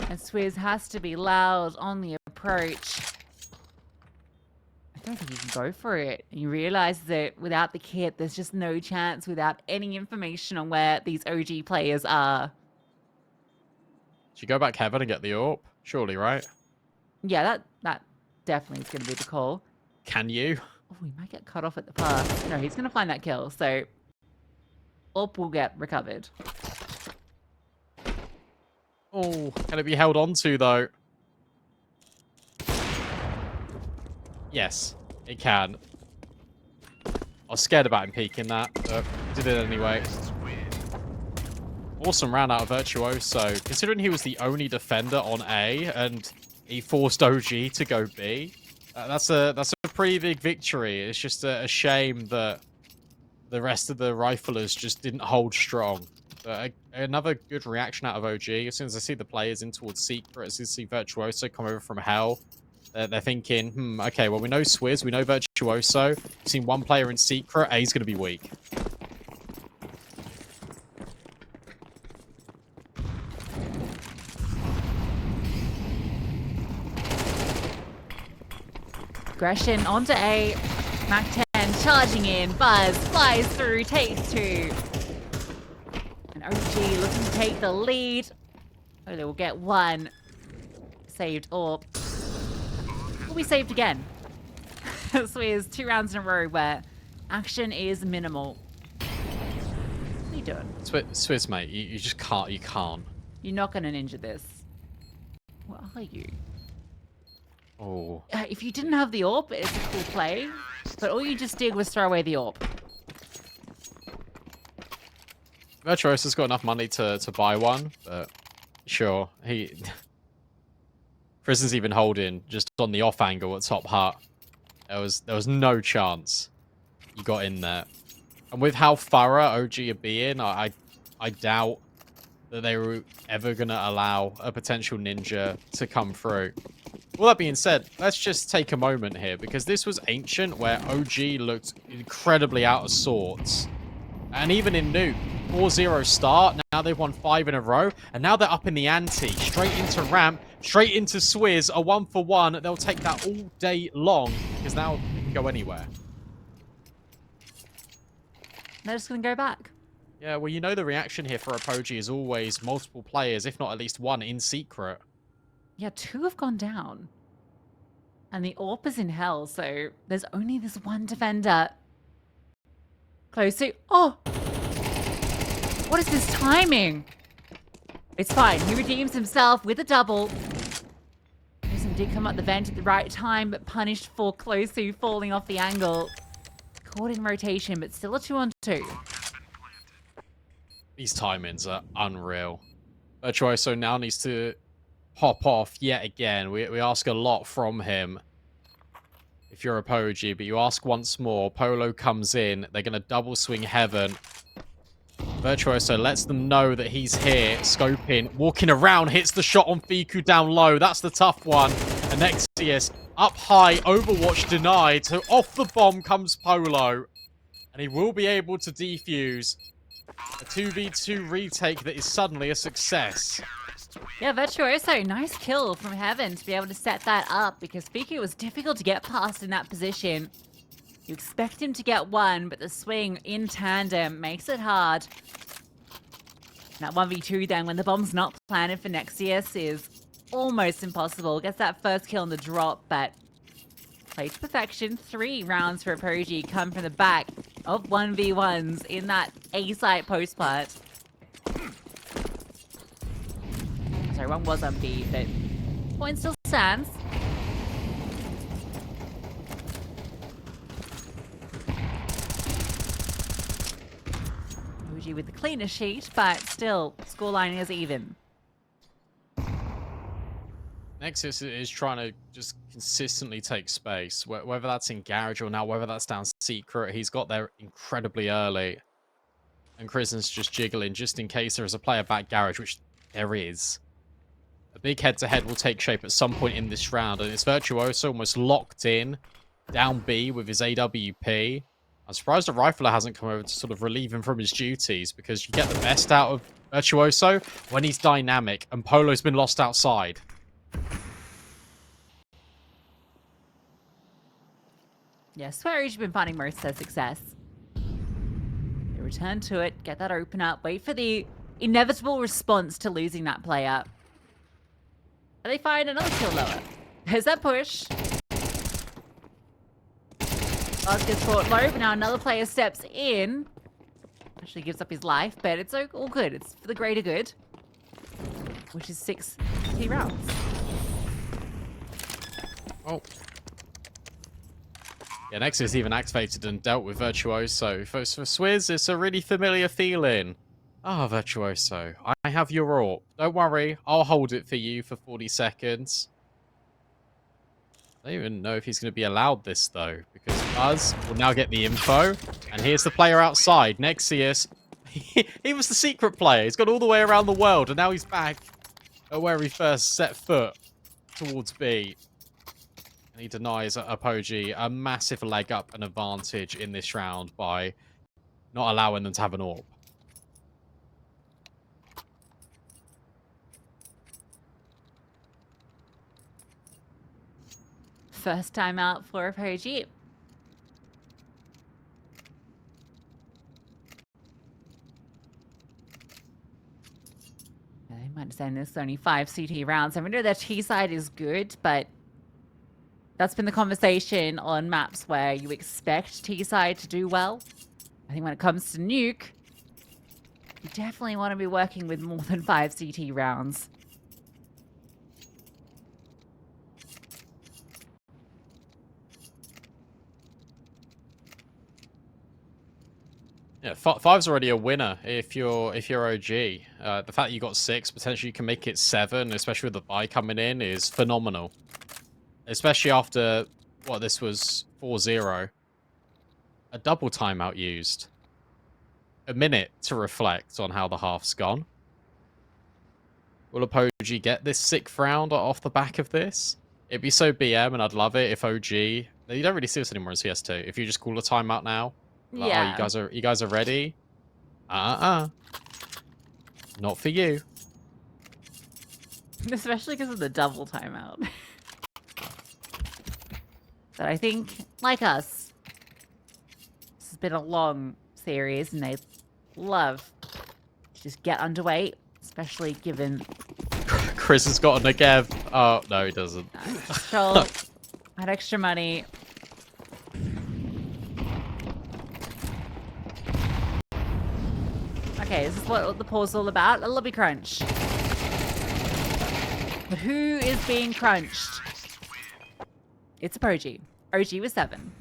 And Swizz has to be loud on the approach. I don't think he can go for it. And you realize that without the kit, there's just no chance without any information on where these OG players are. Should you go back heaven and get the AWP? Surely, right? Yeah, that definitely is going to be the call. Can you? Oh, he might get cut off at the pass. No, he's going to find that kill. So, AWP will get recovered. Oh, can it be held on to, though? Yes, it can. I was scared about him peeking that, but did it anyway. Awesome round out of Virtuoso. Considering he was the only defender on A and he forced OG to go B, that's a pretty big victory. It's just a shame that the rest of the riflers just didn't hold strong. But another good reaction out of OG. As soon as I see the players in towards Secret, as I see Virtuoso come over from Hell, They're thinking, okay, well, we know Swizz, we know Virtuoso. We've seen one player in secret. A's going to be weak. Aggression onto A. Mac 10 charging in. Buzz flies through, takes 2. And OG looking to take the lead. Polo will get 1. Saved or will be saved again. So here's 2 rounds in a row where action is minimal. What are you doing? Swizz, mate, you just can't. You can't. You're not going to ninja this. What are you? Oh. If you didn't have the AWP, it's a cool play. But all you just did was throw away the AWP. Virtuoso's got enough money to buy one, but sure. Prison's even holding just on the off angle at top hut. There was no chance you got in there. And with how thorough OG are being, I doubt that they were ever going to allow a potential ninja to come through. All that being said, let's just take a moment here, because this was Ancient, where OG looked incredibly out of sorts. And even in Nuke, 4-0 start, now they've won 5 in a row, and now they're up in the ante, straight into ramp, straight into Swizz, a 1-for-1. They'll take that all day long, because now they can go anywhere. They're just going to go back. Yeah, well, you know the reaction here for Apogee is always multiple players, if not at least one, in secret. Yeah, 2 have gone down. And the AWP is in hell, so there's only this one defender. Close to... Oh! What is this timing? It's fine. He redeems himself with a double. Prism did come up the vent at the right time, but punished for Closu falling off the angle. Caught in rotation, but still a 2-on-2. These timings are unreal. Virtuoso now needs to pop off yet again. We ask a lot from him if you're Apogee, but you ask once more. Polo comes in. They're going to double swing heaven. Virtuoso lets them know that he's here. Scoping, walking around, hits the shot on Fiku down low. That's the tough one. And Nexius up high, Overwatch denied. So off the bomb comes Polo. And he will be able to defuse a 2v2 retake that is suddenly a success. Yeah, Virtuoso, nice kill from Heaven to be able to set that up, because Fiku was difficult to get past in that position. You expect him to get 1, but the swing in tandem makes it hard. That 1v2 then, when the bomb's not planted for Nexius, is almost impossible. Gets that first kill on the drop, but played to perfection. 3 rounds for Apogee come from the back of 1v1s in that A-site post-plant. Sorry, one was on B, but point still stands. Apogee with the cleaner sheet, but still, scoreline is even. Nexus is trying to just consistently take space, whether that's in garage or now whether that's down secret. He's got there incredibly early, and Krisen's just jiggling just in case there is a player back garage, which there is. A big head-to-head will take shape at some point in this round, and it's Virtuoso almost locked in down B with his AWP. I'm surprised the Rifler hasn't come over to sort of relieve him from his duties, because you get the best out of Virtuoso when he's dynamic, and Polo's been lost outside. Yeah, swear you've been finding most of their success. They return to it, get that open up, wait for the inevitable response to losing that player. And they find another kill lower. There's that push. Buzz gets caught low, but now another player steps in. Actually gives up his life, but it's all good. It's for the greater good. Which is 6 key rounds. Oh. Yeah, Nexus even activated and dealt with Virtuoso. For Swizz, it's a really familiar feeling. Ah, Virtuoso, I have your AWP. Don't worry, I'll hold it for you for 40 seconds. I don't even know if he's going to be allowed this, though, because Buzz will now get the info. And here's the player outside, Nexius. He was the secret player. He's gone all the way around the world, and now he's back at where he first set foot towards B. And he denies Apogee a massive leg up and advantage in this round by not allowing them to have an AWP. First time out for Apogee. They might say there's only 5 CT rounds. I know their T side is good, but that's been the conversation on maps where you expect T side to do well. I think when it comes to Nuke, you definitely want to be working with more than 5 CT rounds. Yeah, five's already a winner if you're OG. The fact that you got 6, potentially you can make it 7, especially with the buy coming in, is phenomenal. Especially after what this was 4-0. A double timeout used. A minute to reflect on how the half's gone. Will Apogee get this 6th round off the back of this? It'd be so BM, and I'd love it if OG. You don't really see this anymore in CS2. If you just call a timeout now, like, Yeah. oh, you guys are ready. Not for you. Especially because of the double timeout. But I think, like us, this has been a long series and they love to just get underway, especially given Chris has got a Negev. Oh, no, he doesn't. Joel had extra money. Okay, this is what the pause is all about. A lobby crunch. But who is being crunched? It's Apogee. OG was 7.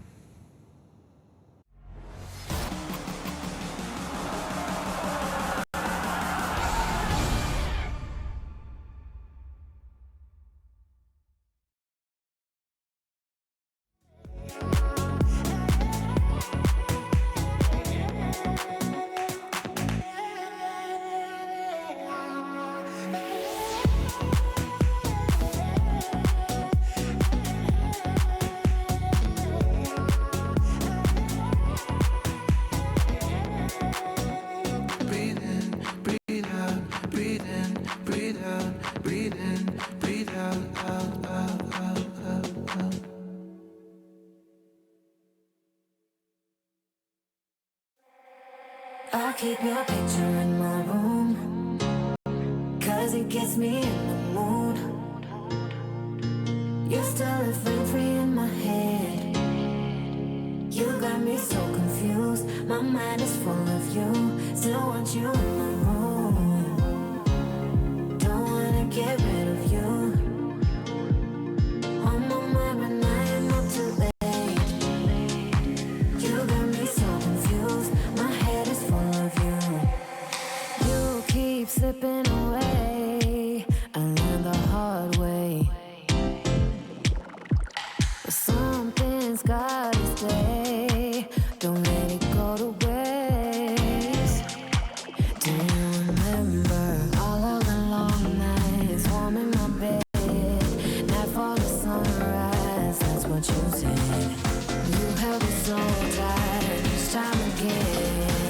Breathe in, breathe out, breathe in, breathe out, breathe in, breathe out, out. I keep your picture in my room, 'cause it gets me in the mood. You're still a free in my head. You got me so confused. My mind is full of you. Still want you in my room. Don't wanna get rid of you. On my mind, but I am up too late. You got me so confused. My head is full of you. You keep slipping away. I learned the hard way. But something's gotta stay. Don't let it go to waste. Do you remember all of the long nights warm in my bed? Nightfall to sunrise, that's what you said. You held me so tight each time again.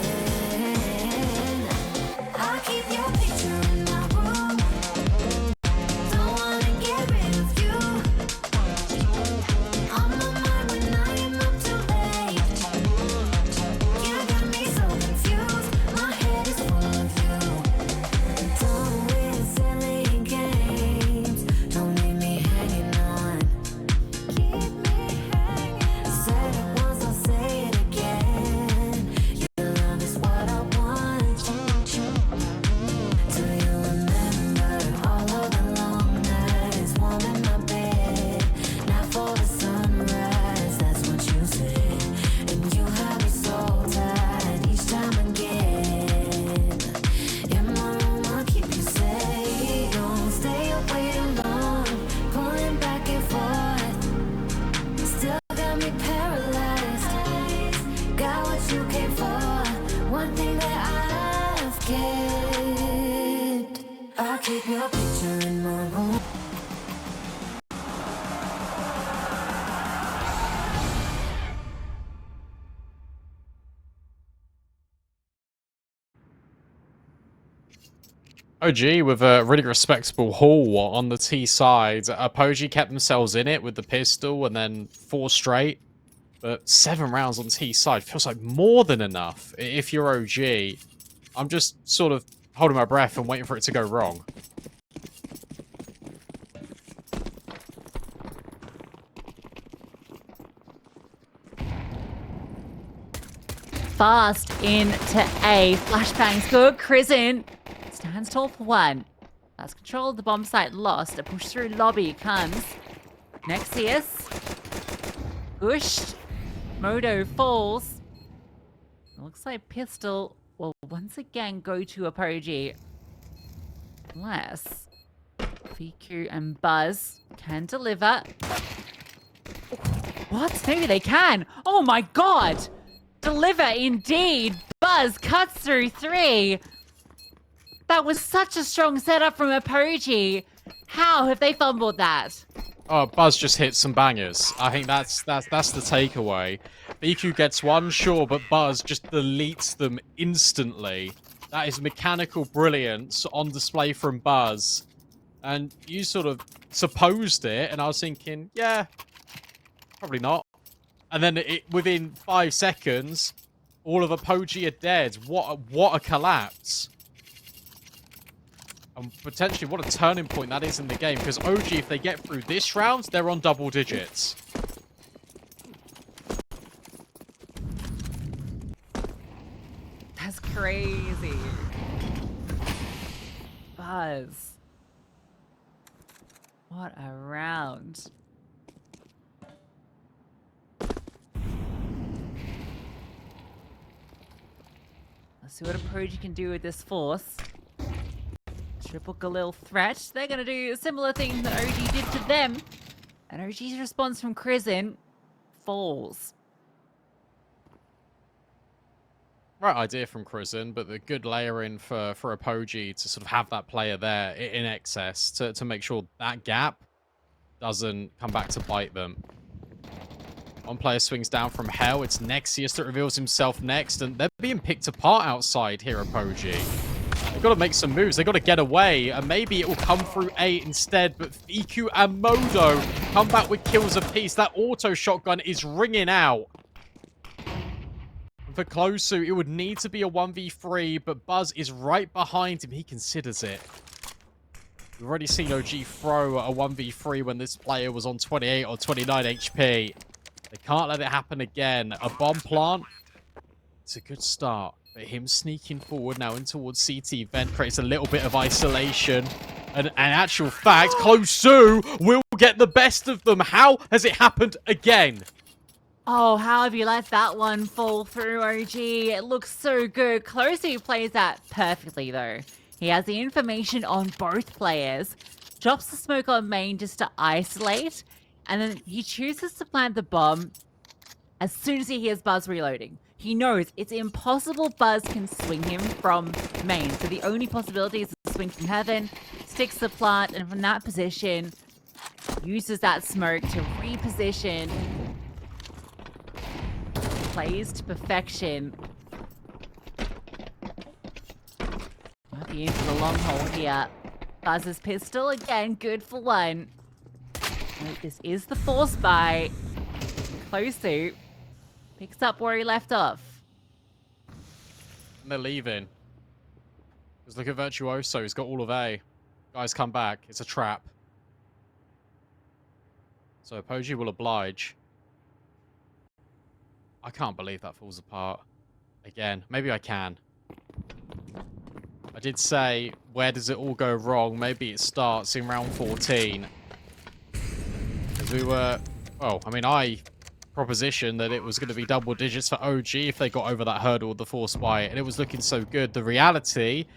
I keep your picture in my room. Don't wanna get rid of you. On my mind when I am up too late. You got me so confused. My head is full of you. Done with silly games. Don't leave me hanging on. Keep me hanging. I said it once, I'll say it again. Your love is what I want. Do you remember all of the long nights warm in my bed? Nightfall to sunrise, that's what you said. And you have me so tight each time again. In my room, I'll keep you safe. Don't stay away too long, pulling back and forth. Still got me paralyzed. Got what you came for. One thing that I've kept. I'll keep your picture in my room. OG with a really respectable haul on the T side. Apogee kept themselves in it with the pistol and then 4 straight. But 7 rounds on T side feels like more than enough if you're OG. I'm just sort of holding my breath and waiting for it to go wrong. Fast into A. Flashbang's good. Krisen stands tall for one. That's control of the bomb site lost. A push through lobby comes. Nexius. Pushed. Modo falls. Looks like pistol will once again go to Apogee. Unless VQ and Buzz can deliver. What? Maybe they can. Oh my god! Deliver indeed. Buzz cuts through 3. That was such a strong setup from Apogee. How have they fumbled that? Oh, Buzz just hit some bangers. I think that's the takeaway. BQ gets one, sure, but Buzz just deletes them instantly. That is mechanical brilliance on display from Buzz. And you sort of supposed it, and I was thinking, yeah, probably not. And then within 5 seconds, all of Apogee are dead. What a collapse. And potentially what a turning point that is in the game. Because OG, if they get through this round, they're on double digits. That's crazy. Buzz. What a round. Let's see what Apogee can do with this force. Triple Galil threat. They're going to do a similar thing that OG did to them. And OG's response from Krisen falls. Right idea from Krisen, but the good layering for Apogee to sort of have that player there in excess to make sure that gap doesn't come back to bite them. One player swings down from hell. It's Nexius that reveals himself next, and they're being picked apart outside here, Apogee. They've got to make some moves. They've got to get away, and maybe it will come through A instead, but EQ and Modo come back with kills apiece. That auto shotgun is ringing out. For Closu, it would need to be a 1v3, but Buzz is right behind him. He considers it. We've already seen OG throw a 1v3 when this player was on 28 or 29 HP. They can't let it happen again. A bomb plant. It's a good start. But him sneaking forward now in towards CT vent creates a little bit of isolation. And in actual fact, Closu will get the best of them. How has it happened again? Oh, how have you let that one fall through, OG? It looks so good. Closey plays that perfectly, though. He has the information on both players, drops the smoke on main just to isolate, and then he chooses to plant the bomb as soon as he hears Buzz reloading. He knows it's impossible Buzz can swing him from main, so the only possibility is to swing from heaven, sticks the plant, and from that position, uses that smoke to reposition. Plays to perfection. Might be in for the long haul here. Buzz's pistol, again, good for one. Note, this is the force buy. Closu picks up where he left off. And they're leaving. Just look at Virtuoso. He's got all of A. Guys, come back. It's a trap. So Apogee will oblige. I can't believe that falls apart. Again, maybe I can. I did say, where does it all go wrong? Maybe it starts in round 14. Because we were... Well, I mean, I propositioned that it was going to be double digits for OG if they got over that hurdle of the force buy, and it was looking so good. The reality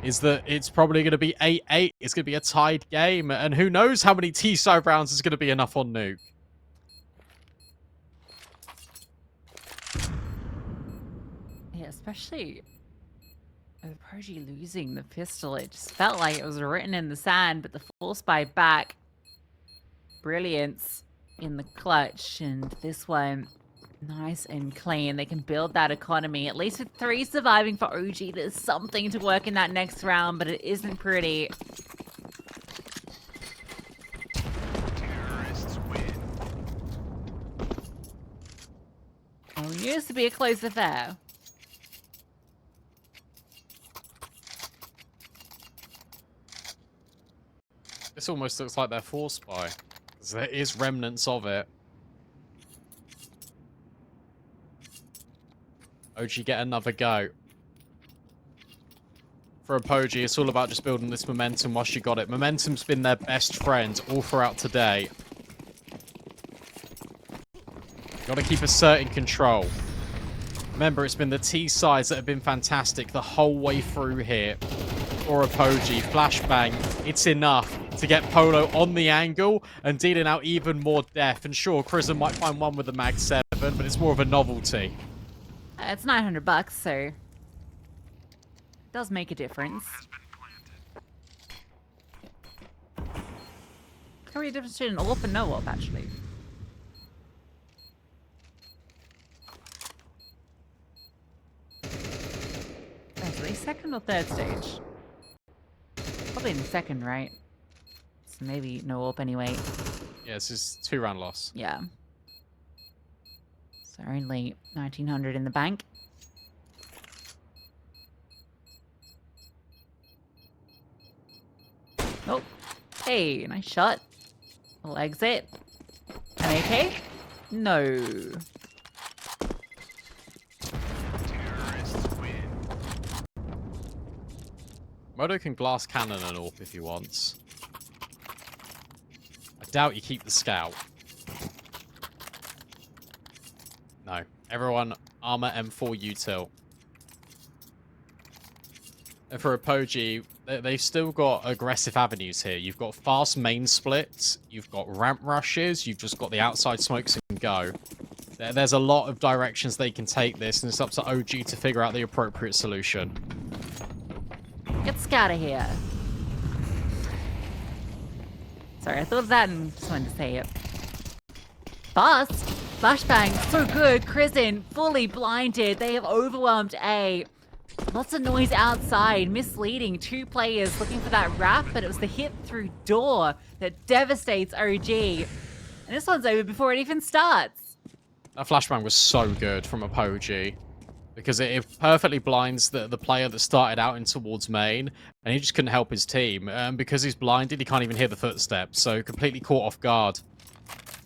is that it's probably going to be 8-8. It's going to be a tied game, and who knows how many T-side rounds is going to be enough on Nuke. Yeah, especially with Apogee losing the pistol. It just felt like it was written in the sand, but the force buy back. Brilliance in the clutch, and this one Nice and clean. They can build that economy. At least with 3 surviving for OG, there's something to work in that next round, but it isn't pretty. Terrorists win. Oh, it used to be a close affair. This almost looks like their force buy. 'Cause there is remnants of it. OG get another go. For Apogee, it's all about just building this momentum whilst you got it. Momentum's been their best friend all throughout today. Gotta keep asserting control. Remember, it's been the T sides that have been fantastic the whole way through here. For Apogee, flashbang, it's enough to get Polo on the angle and dealing out even more death. And sure, Chrism might find one with the Mag 7, but it's more of a novelty. It's $900, so it does make a difference. How are you difference between an AWP and no AWP, actually? Actually, second or third stage? Probably in the second, right? So maybe no AWP anyway. Yeah, this is 2-round loss. Yeah. So only 1900 in the bank. Oh, hey, nice shot. Little exit. An AK? No. Terrorists win. Modo can glass cannon an AWP if he wants. I doubt you keep the scout. No. Everyone, armor M4 util. And for Apogee, they've still got aggressive avenues here. You've got fast main splits, you've got ramp rushes, you've just got the outside smokes and go. There's a lot of directions they can take this, and it's up to OG to figure out the appropriate solution. Get Scout of here. Sorry, I thought of that and just wanted to say it. Fast. Flashbang. So good. Chrism fully blinded. They have overwhelmed A. Lots of noise outside. Misleading. 2 players looking for that wrap, but it was the hit through door that devastates OG. And this one's over before it even starts. That flashbang was so good from Apogee. Because it perfectly blinds the player that started out in towards main, and he just couldn't help his team. And because he's blinded, he can't even hear the footsteps, so completely caught off guard.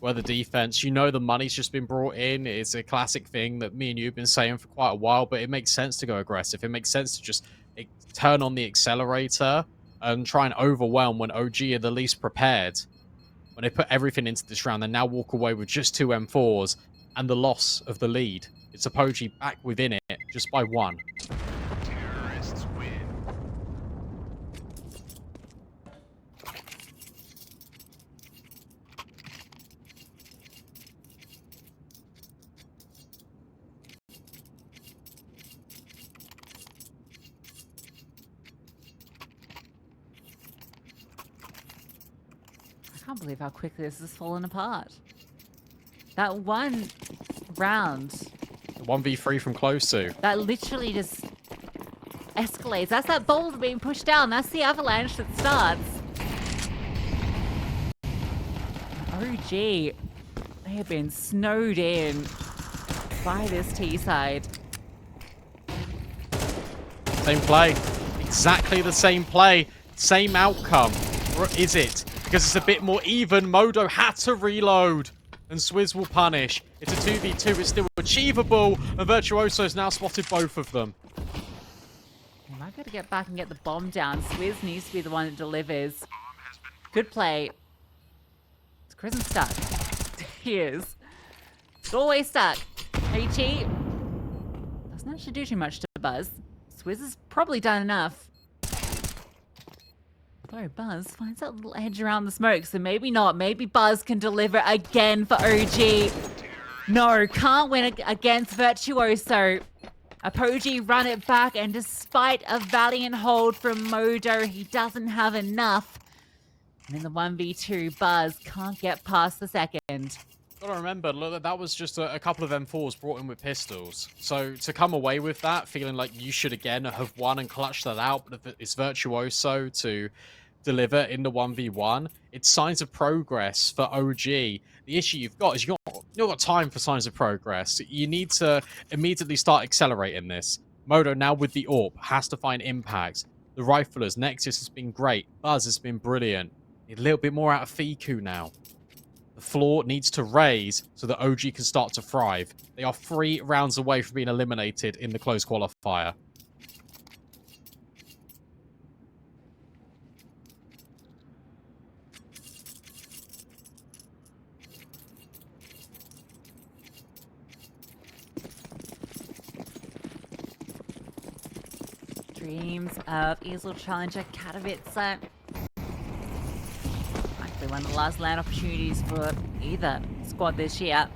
Where the defense, you know the money's just been brought in. It's a classic thing that me and you have been saying for quite a while, but it makes sense to go aggressive. It makes sense to just turn on the accelerator and try and overwhelm when OG are the least prepared. When they put everything into this round, they now walk away with just 2 M4s and the loss of the lead. It's Apogee back within it, just by 1. Terrorists win. I can't believe how quickly this has fallen apart. That one round, 1v3 from close to. that literally just escalates. That's that boulder being pushed down. That's the avalanche that starts. OG, they have been snowed in by this T side. Same play. Exactly the same play. Same outcome. Or is it? Because it's a bit more even. Modo had to reload. And Swizz will punish. It's a 2v2. It's still achievable. And Virtuoso's now spotted both of them. We might be able to get back and get the bomb down. Swizz needs to be the one that delivers. Good play. Is Chrism stuck? He is. Always stuck. HE doesn't actually do too much to Buzz. Swizz has probably done enough. Although Buzz finds that little edge around the smoke, so maybe not. Maybe Buzz can deliver again for OG. No, can't win against Virtuoso. Apogee run it back, and despite a valiant hold from Modo, he doesn't have enough. And in the 1v2, Buzz can't get past the second. Gotta remember, look, that was just a couple of M4s brought in with pistols. So to come away with that, feeling like you should again have won and clutched that out, but if it's virtuoso to deliver in the 1v1, it's signs of progress for OG. The issue you've got is you've not got time for signs of progress. You need to immediately start accelerating this. Modo now with the AWP has to find impact. The Riflers, Nexus has been great. Buzz has been brilliant. Need a little bit more out of Fiku now. The floor needs to raise so that OG can start to thrive. They are 3 rounds away from being eliminated in the close qualifier. Dreams of ESL Challenger Katowice. Likely one of the last land opportunities for either squad this year.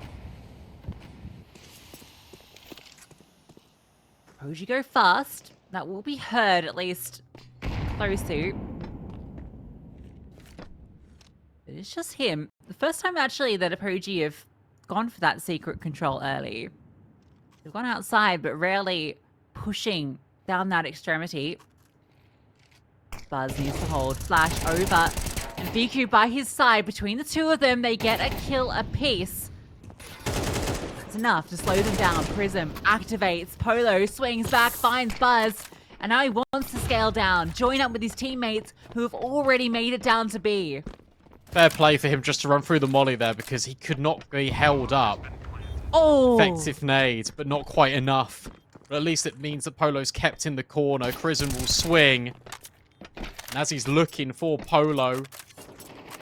Apogee go fast. That will be heard, at least close to. But it's just him. The first time actually that Apogee have gone for that secret control early. They've gone outside, but rarely pushing down that extremity. Buzz needs to hold. Flash over. And VQ by his side. Between the two of them, they get a kill apiece. It's enough to slow them down. Prism activates. Polo swings back, finds Buzz. And now he wants to scale down. Join up with his teammates who have already made it down to B. Fair play for him just to run through the molly there because he could not be held up. Oh! Effective nade, but not quite enough. But at least it means that Polo's kept in the corner. Crizzen will swing. And as he's looking for Polo,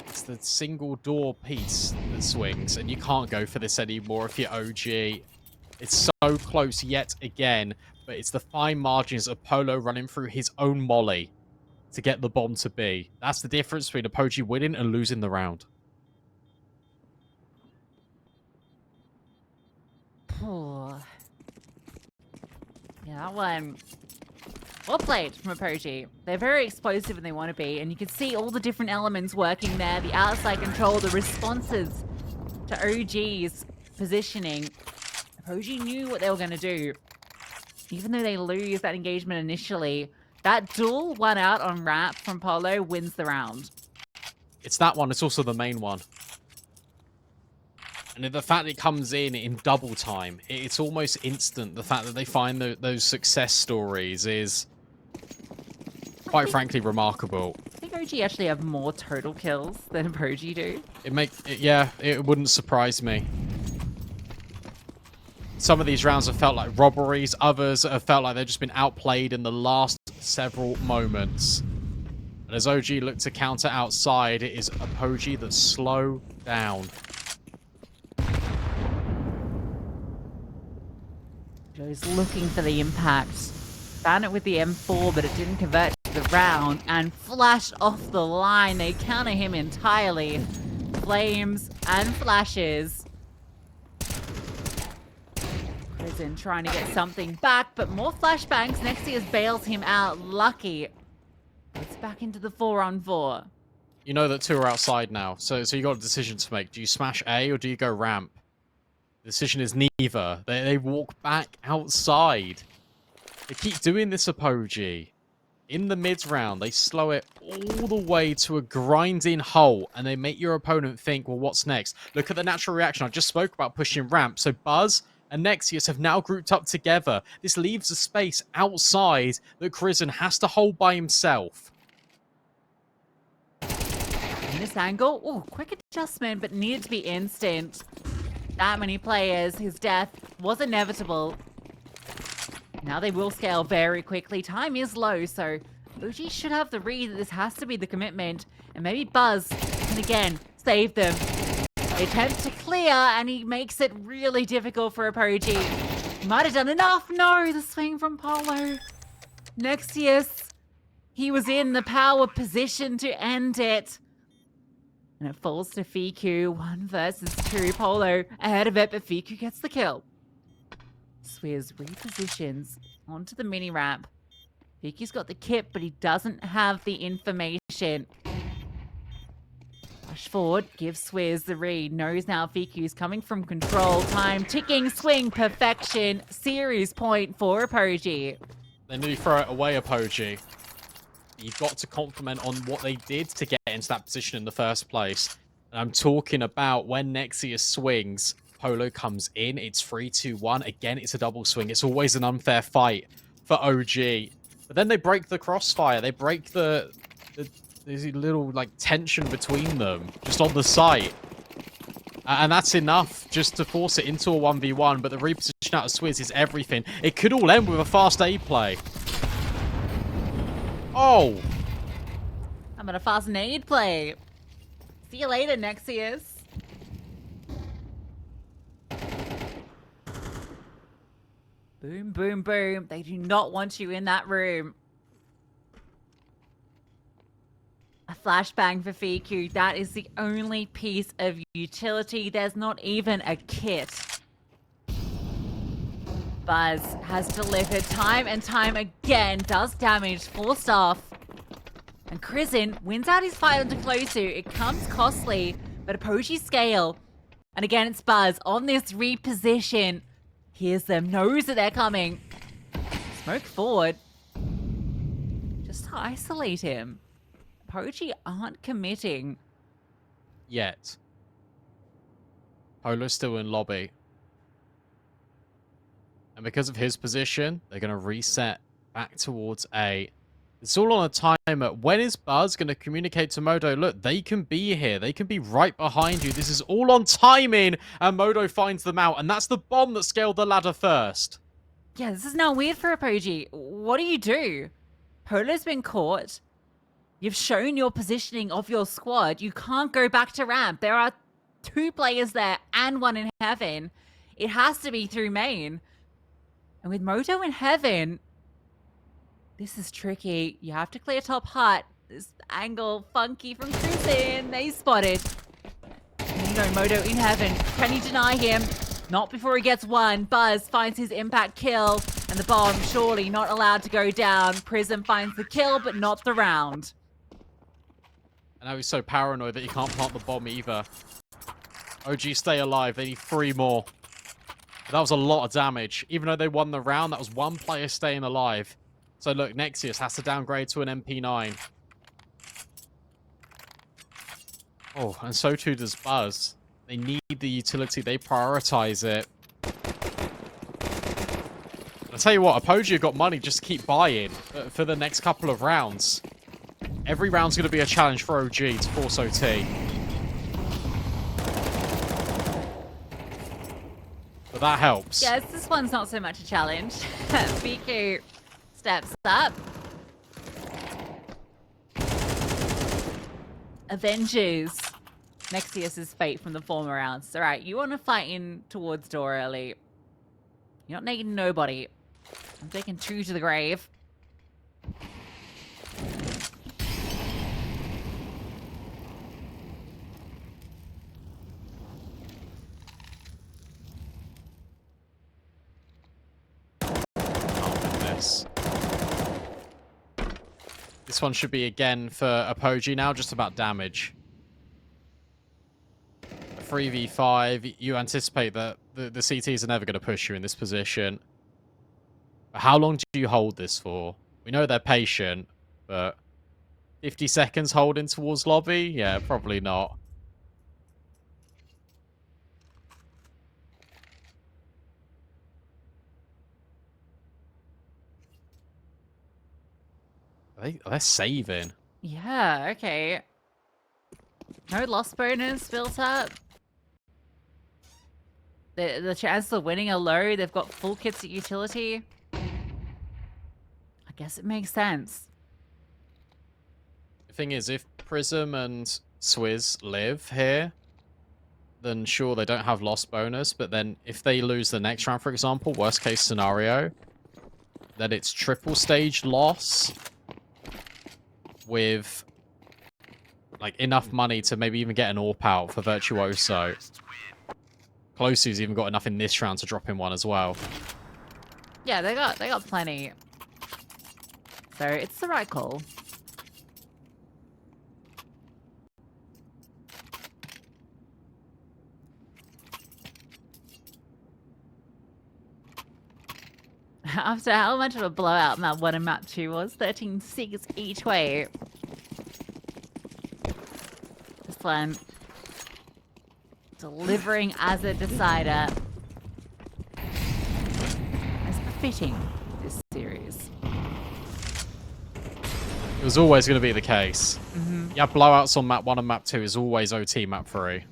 it's the single door piece that swings. And you can't go for this anymore if you're OG. It's so close yet again. But it's the fine margins of Polo running through his own molly to get the bomb to B. That's the difference between Apogee winning and losing the round. Oh. Yeah, that one. Well played from Apogee. They're very explosive when they want to be, and you can see all the different elements working there. The outside control, the responses to OG's positioning. Apogee knew what they were going to do. Even though they lose that engagement initially, that duel one out on ramp from Polo wins the round. It's that one. It's also the main one. And the fact it comes in double time, it's almost instant. The fact that they find those success stories is, quite frankly, remarkable. I think OG actually have more total kills than Apogee do. Yeah, it wouldn't surprise me. Some of these rounds have felt like robberies. Others have felt like they've just been outplayed in the last several moments. And as OG look to counter outside, it is Apogee that slow down. Joe's looking for the impact. Found it with the M4, but it didn't convert to the round. And flashed off the line. They counter him entirely. Flames and flashes. Prison trying to get something back, but more flashbangs. Nexius bails him out. Lucky. It's back into the 4-on-4. You know that 2 are outside now, so you got a decision to make. Do you smash A or do you go ramp? The decision is neither. They walk back outside. They keep doing this, Apogee. In the mid-round, they slow it all the way to a grinding halt, and they make your opponent think, well, what's next? Look at the natural reaction. I just spoke about pushing ramp. So Buzz and Nexius have now grouped up together. This leaves a space outside that Crizzen has to hold by himself. In this angle, oh, quick adjustment, but needed to be instant. That many players, his death was inevitable. Now they will scale very quickly. Time is low, so OG should have the read that this has to be the commitment. And maybe Buzz can again save them. They attempt to clear, and he makes it really difficult for Apogee. Might have done enough. No, the swing from Polo. Nexius, he was in the power position to end it. And it falls to Fiku. 1 versus 2. Polo ahead of it, but Fiku gets the kill. Swears repositions onto the mini ramp. Fiku's got the kit, but he doesn't have the information. Flash forward, gives Swizz the read, knows now Fiku's coming from control. Time ticking, swing, perfection, series point for Apogee. They nearly throw it away, Apogee. You've got to compliment on what they did to get into that position in the first place. And I'm talking about when Nexius swings, Polo comes in, it's 3-2-1. Again, it's a double swing. It's always an unfair fight for OG. But then they break the crossfire. They break the there's a little like tension between them just on the site. And that's enough just to force it into a 1v1. But the reposition out of Swizz is everything. It could all end with a fast A play. Oh! I'm gonna fast nade play. See you later, Nexius. Boom, boom, boom. They do not want you in that room. A flashbang for Fiku. That is the only piece of utility. There's not even a kit. Buzz has delivered time and time again. Does damage, forced off. And Crizin wins out his fight onto Closu. It comes costly, but Apogee scale. And again, it's Buzz on this reposition. Hears them, knows that they're coming. Smoke forward. Just to isolate him. Apogee aren't committing. Yet. Polo's still in lobby. And because of his position, they're going to reset back towards A. It's all on a timer. When is Buzz going to communicate to Modo? Look, they can be here. They can be right behind you. This is all on timing. And Modo finds them out. And that's the bomb that scaled the ladder first. Yeah, this is now weird for Apogee. What do? Polo's been caught. You've shown your positioning of your squad. You can't go back to ramp. There are 2 players there and 1 in heaven. It has to be through main. And with Modo in heaven, this is tricky. You have to clear top hut. This angle funky from Cruisin. They spotted. And you know, Modo in heaven. Can you deny him? Not before he gets one. Buzz finds his impact kill. And the bomb surely not allowed to go down. Prism finds the kill, but not the round. And now he's so paranoid that he can't plant the bomb either. OG stay alive. They need 3 more. But that was a lot of damage. Even though they won the round, that was 1 player staying alive. So look, Nexius has to downgrade to an MP9. Oh, and so too does Buzz. They need the utility. They prioritize it. I'll tell you what, Apogee have got money just to keep buying for the next couple of rounds. Every round's going to be a challenge for OG to force OT. But that helps. Yes, this one's not so much a challenge. Fiku steps up. Avenges Nexius's fate from the former rounds. All right, you want to fight in towards door early. You're not needing nobody. I'm taking 2 to the grave. This one should be again for Apogee now, just about damage. 3v5, you anticipate that the CTs are never going to push you in this position. But how long do you hold this for? We know they're patient, but 50 seconds holding towards lobby? Yeah, probably not. Are they saving? Yeah, okay. No loss bonus built up. The chance of winning are low. They've got full kits at utility. I guess it makes sense. The thing is, if Prism and Swizz live here, then sure, they don't have loss bonus. But then if they lose the next round, for example, worst case scenario, then it's triple stage loss with like enough money to maybe even get an AWP out for Virtuoso. Closu's even got enough in this round to drop in one as well. Yeah, they got plenty. So it's the right call. After how much of a blowout map 1 and map 2 was, 13-6 each way. This one delivering as a decider. As befitting this series. It was always going to be the case. Yeah, blowouts on map 1 and map 2 is always OT map 3.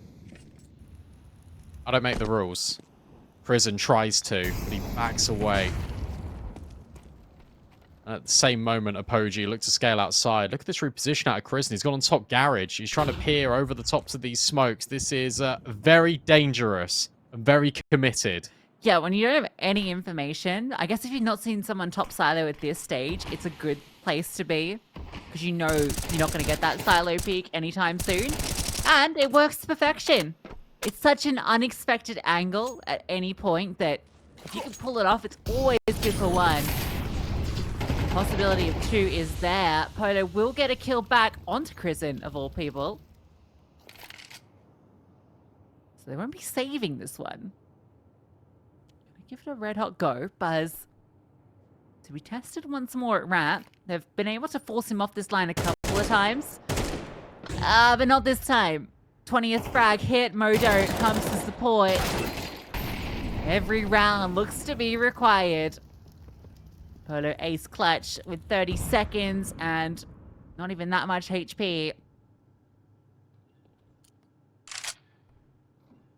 I don't make the rules. Prison tries to, but he backs away. And at the same moment, Apogee looked to scale outside. Look at this reposition out of Chris. He's gone on top garage. He's trying to peer over the tops of these smokes. This is very dangerous and very committed. Yeah, when you don't have any information, I guess if you've not seen someone top silo at this stage, it's a good place to be. Because you know you're not going to get that silo peak anytime soon. And it works to perfection. It's such an unexpected angle at any point that if you can pull it off, it's always good for 1. Possibility of 2 is there. Polo will get a kill back onto Krisen, of all people. So they won't be saving this one. Give it a red hot go. Buzz. To be tested once more at ramp. They've been able to force him off this line a couple of times. But not this time. 20th frag hit. Modo comes to support. Every round looks to be required. Polo ace clutch with 30 seconds and not even that much HP.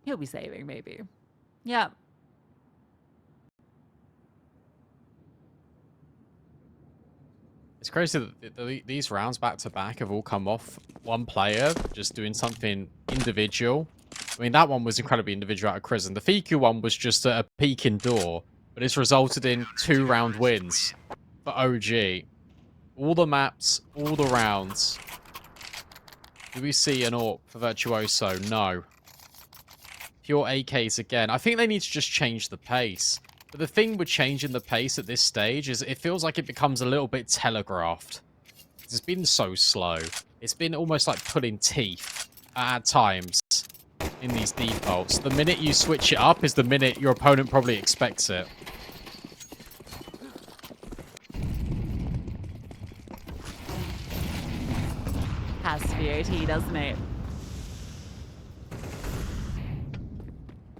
He'll be saving, maybe. Yeah. It's crazy that these rounds back to back have all come off one player just doing something individual. I mean, that one was incredibly individual out of Krisen. The Fiku one was just a peek indoor, but it's resulted in 2-round wins for OG. All the maps, all the rounds. Do we see an AWP for Virtuoso? No. Pure AKs again. I think they need to just change the pace. But the thing with changing the pace at this stage is it feels like it becomes a little bit telegraphed. It's been so slow. It's been almost like pulling teeth at times in these defaults. The minute you switch it up is the minute your opponent probably expects it. Has to be OT, doesn't it?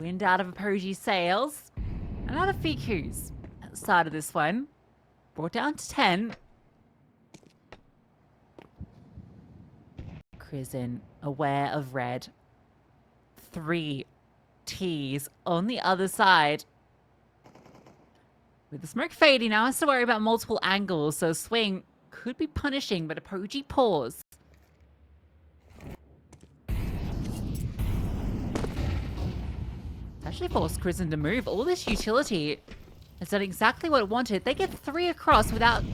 Wind out of Apogee's sails. And out of Fiku's at the start of this one. Brought down to 10. Krisen aware of red. 3 T's on the other side. With the smoke fading, now has to worry about multiple angles, so swing could be punishing, but Apogee pause. Actually forced Krisen to move. All this utility has done exactly what it wanted. They get 3 across without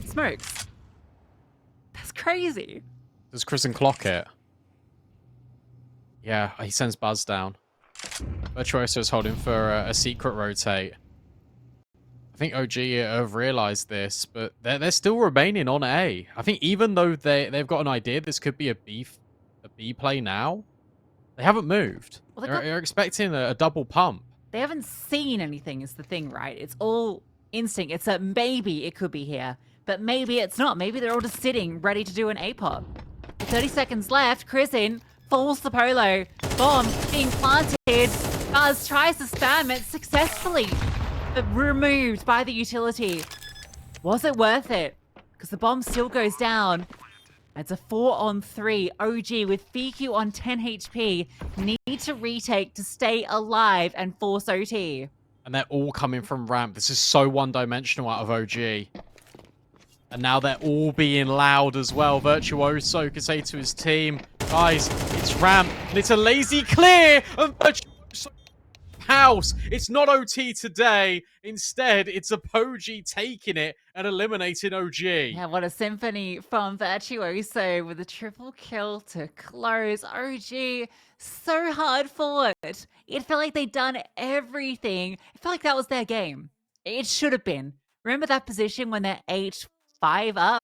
smokes. That's crazy. Does Krisen clock it? Yeah, he sends Buzz down. Virtuoso is holding for a secret rotate. I think OG have realized this, but they're still remaining on A. I think even though they've got an idea this could be a B play now, they haven't moved. Well, they're expecting a double pump. They haven't seen anything is the thing, right? It's all instinct. It's that maybe it could be here, but maybe it's not. Maybe they're all just sitting ready to do an A-pop. 30 seconds left. Krisen falls the Polo. Bomb being planted. Buzz tries to spam it successfully, but removed by the utility. Was it worth it? Because the bomb still goes down. It's a 4-on-3. OG with Fiku on 10 HP need to retake to stay alive and force OT. And they're all coming from ramp. This is so one-dimensional out of OG. And now they're all being loud as well. Virtuoso can say to his team, guys, it's ramp, and it's a lazy clear, and Virtuoso house. It's not OT today. Instead, it's Apogee taking it and eliminating OG. Yeah, what a symphony from Virtuoso with a triple kill to close. OG so hard fought. It felt like they'd done everything. It felt like that was their game. It should have been. Remember that position when they're 8-5 up?